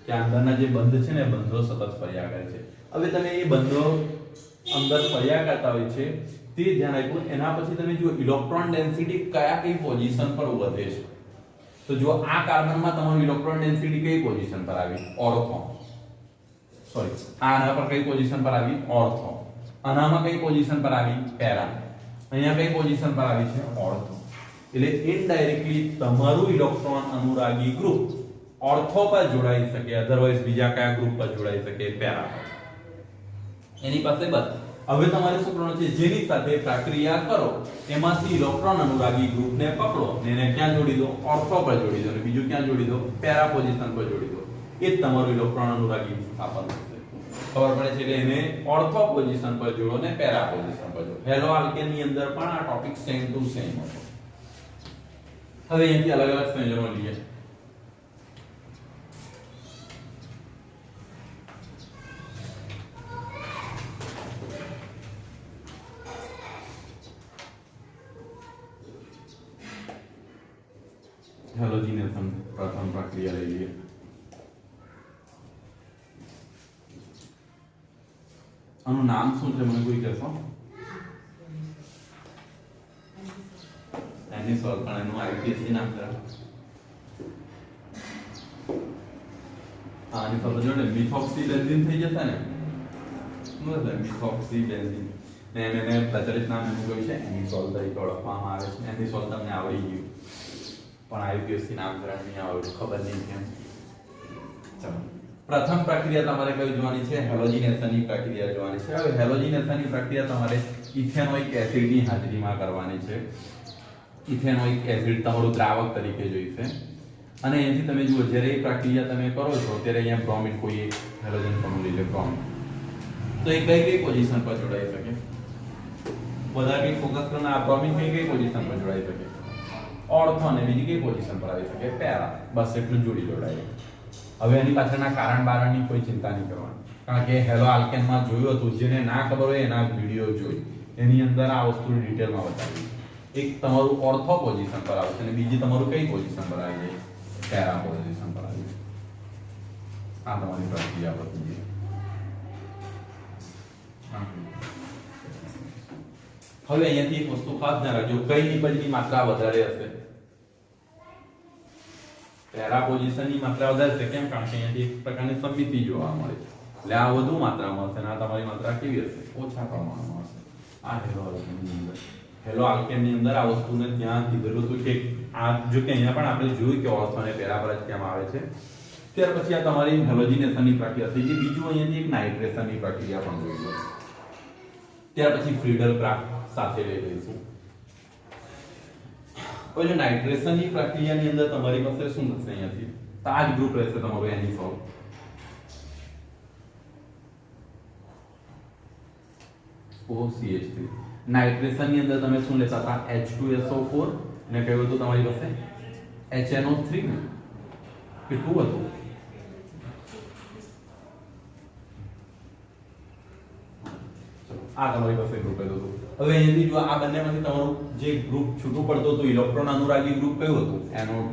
કે અંદરના જે બંધ છે ને બંધો સતત ફર્યા કરે છે. હવે તમે એ બંધો અંદર ફર્યા કરતા હોય છે તે ધ્યાન આપ્યું. એના પછી તમે જુઓ ઇલેક્ટ્રોન ડેન્સિટી કઈ પોઝિશન પર વધે છે. તો જો આ કાર્બનમાં તમારું ઇલેક્ટ્રોન ડેન્સિટી કઈ પોઝિશન પર આવી, ઓર્થો, સોરી આના પર કઈ પોઝિશન પર આવી, ઓર્થો, આનામાં કઈ પોઝિશન પર આવી, પેરા, અહીંયા કઈ પોઝિશન પર આવી છે, ઓર્થો. એટલે ઇનડાયરેક્ટલી તમારું ઇલેક્ટ્રોન અનુરાગી ગ્રુપ ઓર્થો પર જોડાઈ શકે, અધરવાઇઝ બીજા કયા ગ્રુપ પર જોડાઈ શકે, પેરા પર. એની પાસે બસ હવે તમારે શું કરવાનું છે, જેની સાથે પ્રક્રિયા કરો એમાંથી ઇલેક્ટ્રોન અનુરાગી ગ્રુપને પકડો ને એને ક્યાં જોડી દો, ઓર્થો પર જોડી દો, અને બીજું ક્યાં જોડી દો, પેરા પોઝિશન પર જોડી દો. એ જ તમારું ઇલેક્ટ્રોન અનુરાગી સ્થાપન થશે. ખબર પડે છે એટલે એને ઓર્થો પોઝિશન પર જોડો ને પેરા પોઝિશન પર જોડો. હેલો આલ્કેન ની અંદર પણ આ ટોપિક સેમ ટુ સેમ હતો. હવે અહીંથી અલગ અલગ સંયોજનો લઈએ. હેલોજિનેશન પ્રથમ પ્રક્રિયા લઈ લઈએ. આનું નામ શું છે મને કોઈ કહેશો? એની સોલ્વ પણ એનું આઈપીએસસી નામ છે. હા આની ખબર જોડે મિથોક્સી બેન્ઝીન થઈ જશે ને, શું હશે મિથોક્સી બેન્ઝીન ને એને પ્રચલિત નામ એનું કહ્યું છે એનિસોલ તરીકે ઓળખવામાં આવે છે. એનિસોલ તમને આવડી ગયું પણ આઈપીએસસી નામ નહીં આવડ્યું, ખબર નહીં કેમ. ચાલો પ્રથમ પ્રક્રિયા તમારે કઈ જોવાની છે, હેલોજિનેશનની પ્રક્રિયા જોવાની છે. હવે હેલોજિનેશનની પ્રક્રિયા તમારે ઇથેનોઇક એસિડની હાજરીમાં કરવાની છે. ઇથેનોઇક એસિડ તમારું દ્રાવક તરીકે જોઈશે અને એથી તમે જુઓ જ્યારે એ પ્રક્રિયા તમે કરો છો ત્યારે અહીંયા બ્રોમિન કોઈ એક હેલોજન ફોર્મ લઈ લે બ્રોમિન, તો એ કઈ પોઝિશન પર જોડાઈ શકે, બધા કઈ ફોકસ કરવાના આ બ્રોમિન કઈ પોઝિશન પર જોડાઈ શકે, ઓર્થો અને બીજી કઈ પોઝિશન પર આવી શકે, પેરા. બસ એટલું જોડી જોડાય. હવે એની પાછળના કારણ બારણની કોઈ ચિંતા નહીં કરવાની, કારણ કે હેલો આલ્કેનમાં જોયું હતું. જેને ના ખબર હોય એના વિડિયો જોઈ, એની અંદર આ વસ્તુ ડિટેલમાં બતાવી. એક તમારું ઓર્થો પોઝિશન પર આવશે અને બીજી તમારું કઈ પોઝિશન પર આવી જાય, પેરા પોઝિશન પર આવી જાય. આ તમારી પ્રક્રિયા પતી ગઈ. હવે અહીંયાથી એક વસ્તુ ખાસ ધ્યાન રાખજો, કઈ નિપજની માત્રા વધારે હશે? પેરા પોઝિશનની માત્રા વધારે છે. કેમ? કારણ કે અહીંયાથી એક પ્રકારની સમિતિ જોવા મળે છે, એટલે આ વધુ માત્રામાં હશે અને આ તમારી માત્રા કેવી હશે? ઓછા પ્રમાણમાં હશે. આ હેલો આલ્કેનની અંદર, હેલો આલ્કેનની અંદર આ વસ્તુને ત્યાં કીધેલું હતું કે આ જો કે અહીંયા પણ આપણે જોયું કે ઓર્થો અને પેરા પર જ કેમ આવે છે. ત્યાર પછી આ તમારી હેલોજિનેશનની પ્રક્રિયા થઈ ગઈ. બીજું અહીંયાથી એક નાઇટ્રેશનની પ્રક્રિયા પણ જોઈ લો. ત્યાર પછી ફ્રીડલ ક્રાફ્ટ સાથે લઈ લઈશું. હવે જો નાઇટ્રેશનની પ્રક્રિયાની અંદર તમારી પાસે શું થશે? અહીંયાથી તો આ જ ગ્રુપ રહેશે તમારું એની સોલ. OCH3. નાઇટ્રેશનની અંદર તમે શું લેતા હતા? H2SO4 અને કયું હતું તમારી પાસે? HNO3 ને કેટલું હતું? આ તમારી પાસે ગ્રુપ હતું. હવે અહીંયાથી જો આ બંનેમાંથી તમારું જે ગ્રુપ છૂટું પડતું હતું, ઇલેક્ટ્રોન અનુરાગી ગ્રુપ કયું હતું? NO2.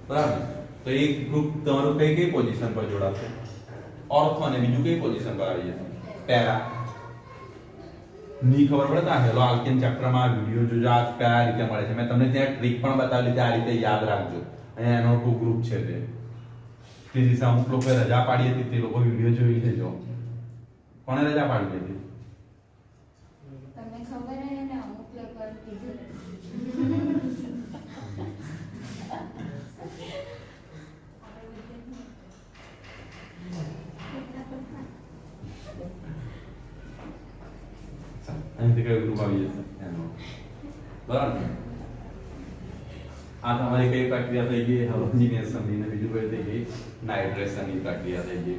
બરાબર. તો એક ગ્રુપ તમારું કઈ પોઝિશન પર જોડાશે? ઓર્થો. અને બીજું કઈ પોઝિશન પર આવી જશે? પેરા. ની ખબર પડે તો હેલો આલ્કેન ચેપ્ટરમાં વિડિયો જોજો, આ કયા રીતે મળે છે. મેં તમને ત્યાં ટ્રીક પણ બતાવી છે, આ રીતે યાદ રાખજો. અહીંયા NO2 ગ્રુપ છે તે દિવસે અમુક લોકો રજા પાડી હતી, તે લોકો વિડિયો જોઈ લેજો. કોણે રજા પાડી હતી? તમને ખબર હે ને, અમુક લોકો કીધું. અહીંથી કયો ગ્રુપ આવી જશે? એનો. બરાબર. આ તમારી કઈ પ્રક્રિયા થઈ ગઈ? હેલોજિનેશનની. ને બીજું કઈ થઈ ગઈ? નાઇટ્રેશનની પ્રક્રિયા થઈ ગઈ.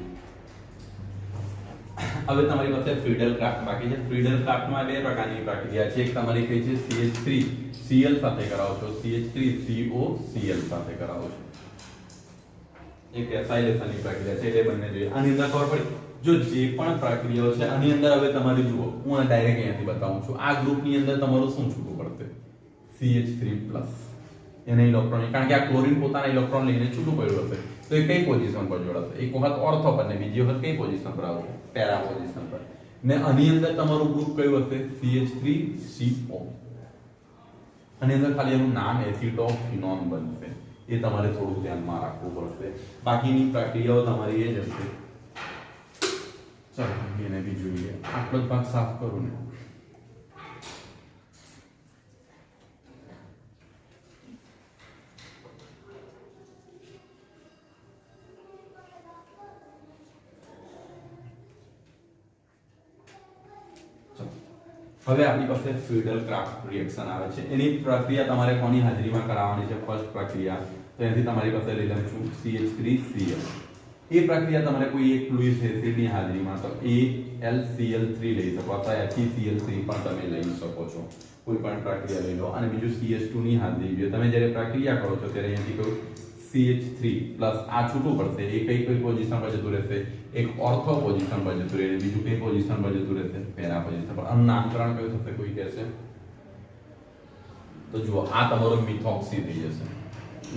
હવે તમારી પાસે ફ્રીડલ ક્રાફ્ટ બાકી છે. ફ્રીડલ ક્રાફ્ટમાં બે પ્રકારની પ્રક્રિયા છે. એક તમારી કઈ છે? CH3Cl સાથે કરાવો છો, CH3COCl સાથે કરાવો છો. એક એસાઇલેશનની પ્રક્રિયા છે. એટલે બંને જોઈએ. આની અંદર ખબર પડી જો જે પણ પ્રક્રિયાઓ છે આની અંદર હવે તમારે જુઓ, હું ડાયરેક્ટ અહીંયાથી બતાવું છું. આ ગ્રુપની અંદર તમારું શું છૂટું પડશે? CH3+. એને ઇલેક્ટ્રોન, કારણ કે આ ક્લોરીન પોતાના ઇલેક્ટ્રોન લઈને છૂટું પડ્યું હશે, તો એ કઈ પોઝિશન પર જોડાશે? એક વખત ઓર્થો પર ને બીજી વખત કઈ પોઝિશન પર આવશે? પેરા પોઝિશન પર. ને આની અંદર તમારું ગ્રુપ કયું હશે? CH3CO. આની અંદર ખાલી એનું નામ એસિટોફિનોન બનશે. એ તમારે થોડું ધ્યાનમાં રાખવું પડશે. બાકીની પ્રક્રિયાઓ તમારી એ જ હશે. ચાલો એને બી જોઈએ. આટલો જ ભાગ સાફ કરું ને. હવે આપણી પાસે ફ્રીડલ ક્રાફ્ટ રિએક્શન આવે છે. એની પ્રક્રિયા તમારે કોની હાજરીમાં કરાવવાની છે? ફર્સ્ટ પ્રક્રિયા તો એનાથી તમારી પાસે લઈ લઉં છું CH3Cl. એ પ્રક્રિયા તમારે કોઈ એક ફ્લુઇડ એસિડની હાજરીમાં તો AlCl3 લઈ શકો અથવા FeCl3 પણ તમે લઈ શકો છો. કોઈ પણ પ્રક્રિયા લઈ લો. અને બીજું CH2 ની હાજરી જોઈએ. તમે જ્યારે પ્રક્રિયા કરો છો ત્યારે અહીંયાથી કહું CH3+ આ છૂટું પડશે. એ કઈ પોઝિશન પર જતું રહેશે? એક ઓર્થો પોઝિશન પર જતું રહેશે. બીજું કઈ પોઝિશન પર જતું રહેશે? પેરા પોઝિશન પર. આનું નામકરણ કયું થશે? કોઈ કહેશે તો જુઓ, આ તમારો મિથોક્સી થઈ જશે.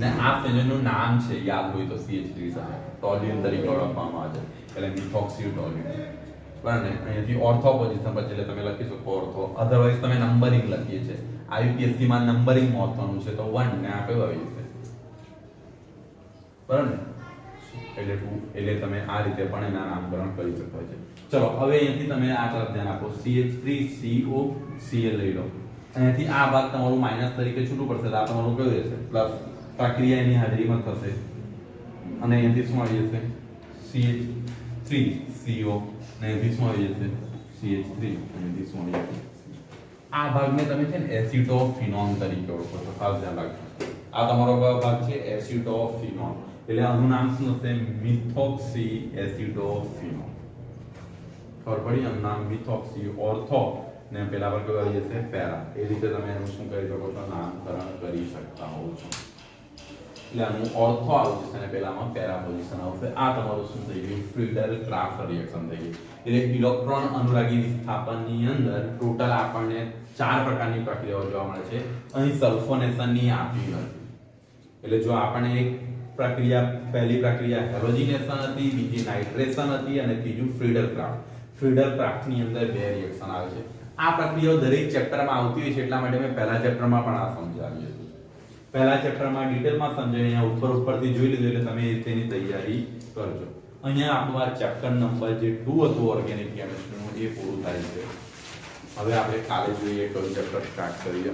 ને આ સંયોજનનું નામ છે, યાદ હોય તો CH3 સાથે ટોલ્યુન તરીકે ઓળખવામાં આવે છે, એટલે મિથોક્સી ટોલ્યુન. બરાબર ને? અહીંયાથી ઓર્થો પોઝિશન પર એટલે તમે લખી શકો ઓર્થો. અધરવાઇઝ તમે નંબરિંગ લખીએ છે. IUPAC માં નંબરિંગ મહત્વનું છે, તો 1 ને આ કયું આવી જશે? બરાબર ને? એટલે 2 એટલે તમે આ રીતે પણ એના નામકરણ કરી શકો છો. ચલો હવે અહીંયાથી તમે આ તરફ ધ્યાન આપો. CH3COCl લઈ લો. અહીંયાથી આ ભાગ તમારું માઈનસ તરીકે છૂટું પડશે, તો આ તમારું કયું રહેશે? પ્લસ. પ્રક્રિયા એની હાજરીમાં થશે અને અહીંયાથી શું આવી જશે? CH3CO અને અહીંયાથી શું આવી જશે? CH3 અહીંયાથી શું આવી જશે? આ ભાગને તમે છે ને એસિટોફિનોન તરીકે ઓળખો છો, ખાસ ધ્યાન રાખજો. આ તમારો ભાગ છે એસિટોફિનોન, એટલે આનું નામ શું હશે? મિથોક્સી એસિટોફિનોન. ખબર પડી? આનું નામ મિથોક્સી. ઓર્થો ને પેલા પર કયું આવી જશે? પેરા. એ રીતે તમે એનું શું કરી શકો છો? નામકરણ કરી શકતા હો છો. એટલે આનું ઓર્થો આવી જશે અને પેલામાં પેરા પોઝિશન આવશે. આ તમારું શું થઈ ગયું? ફ્રીડલ ક્રાફ્ટ રિએક્શન થઈ ગઈ. એટલે ઇલેક્ટ્રોન અનુરાગી વિસ્થાપનની અંદર ટોટલ આપણને 4 પ્રકારની પ્રક્રિયાઓ જોવા મળે છે. અહીં સલ્ફોનેશનની આપી હતી. એટલે જો આપણે એક પ્રક્રિયા, પહેલી પ્રક્રિયા હેલોજિનેશન હતી, બીજી નાઇટ્રેશન હતી અને ત્રીજું ફ્રીડલ-ક્રાફ્ટ. ફ્રીડલ-ક્રાફ્ટની અંદર બે રિએક્શન આવે છે. આ પ્રક્રિયાઓ દરેક ચેપ્ટરમાં આવતી હોય છે, એટલા માટે મેં પહેલા ચેપ્ટરમાં પણ આ સમજાવ્યું હતું. પહેલા ચેપ્ટરમાં ડિટેલમાં સમજાવી, અહીંયા ઉપરથી જોઈ લીધું એટલે તમે તેની તૈયારી કરજો. અહીંયા આપણું આ ચેપ્ટર નંબર જે 2 હતું ઓર્ગેનિક કેમિસ્ટ્રીનું એ પૂરું થાય છે. હવે આપણે કાલે જોઈએ કયું ચેપ્ટર સ્ટાર્ટ કરીએ.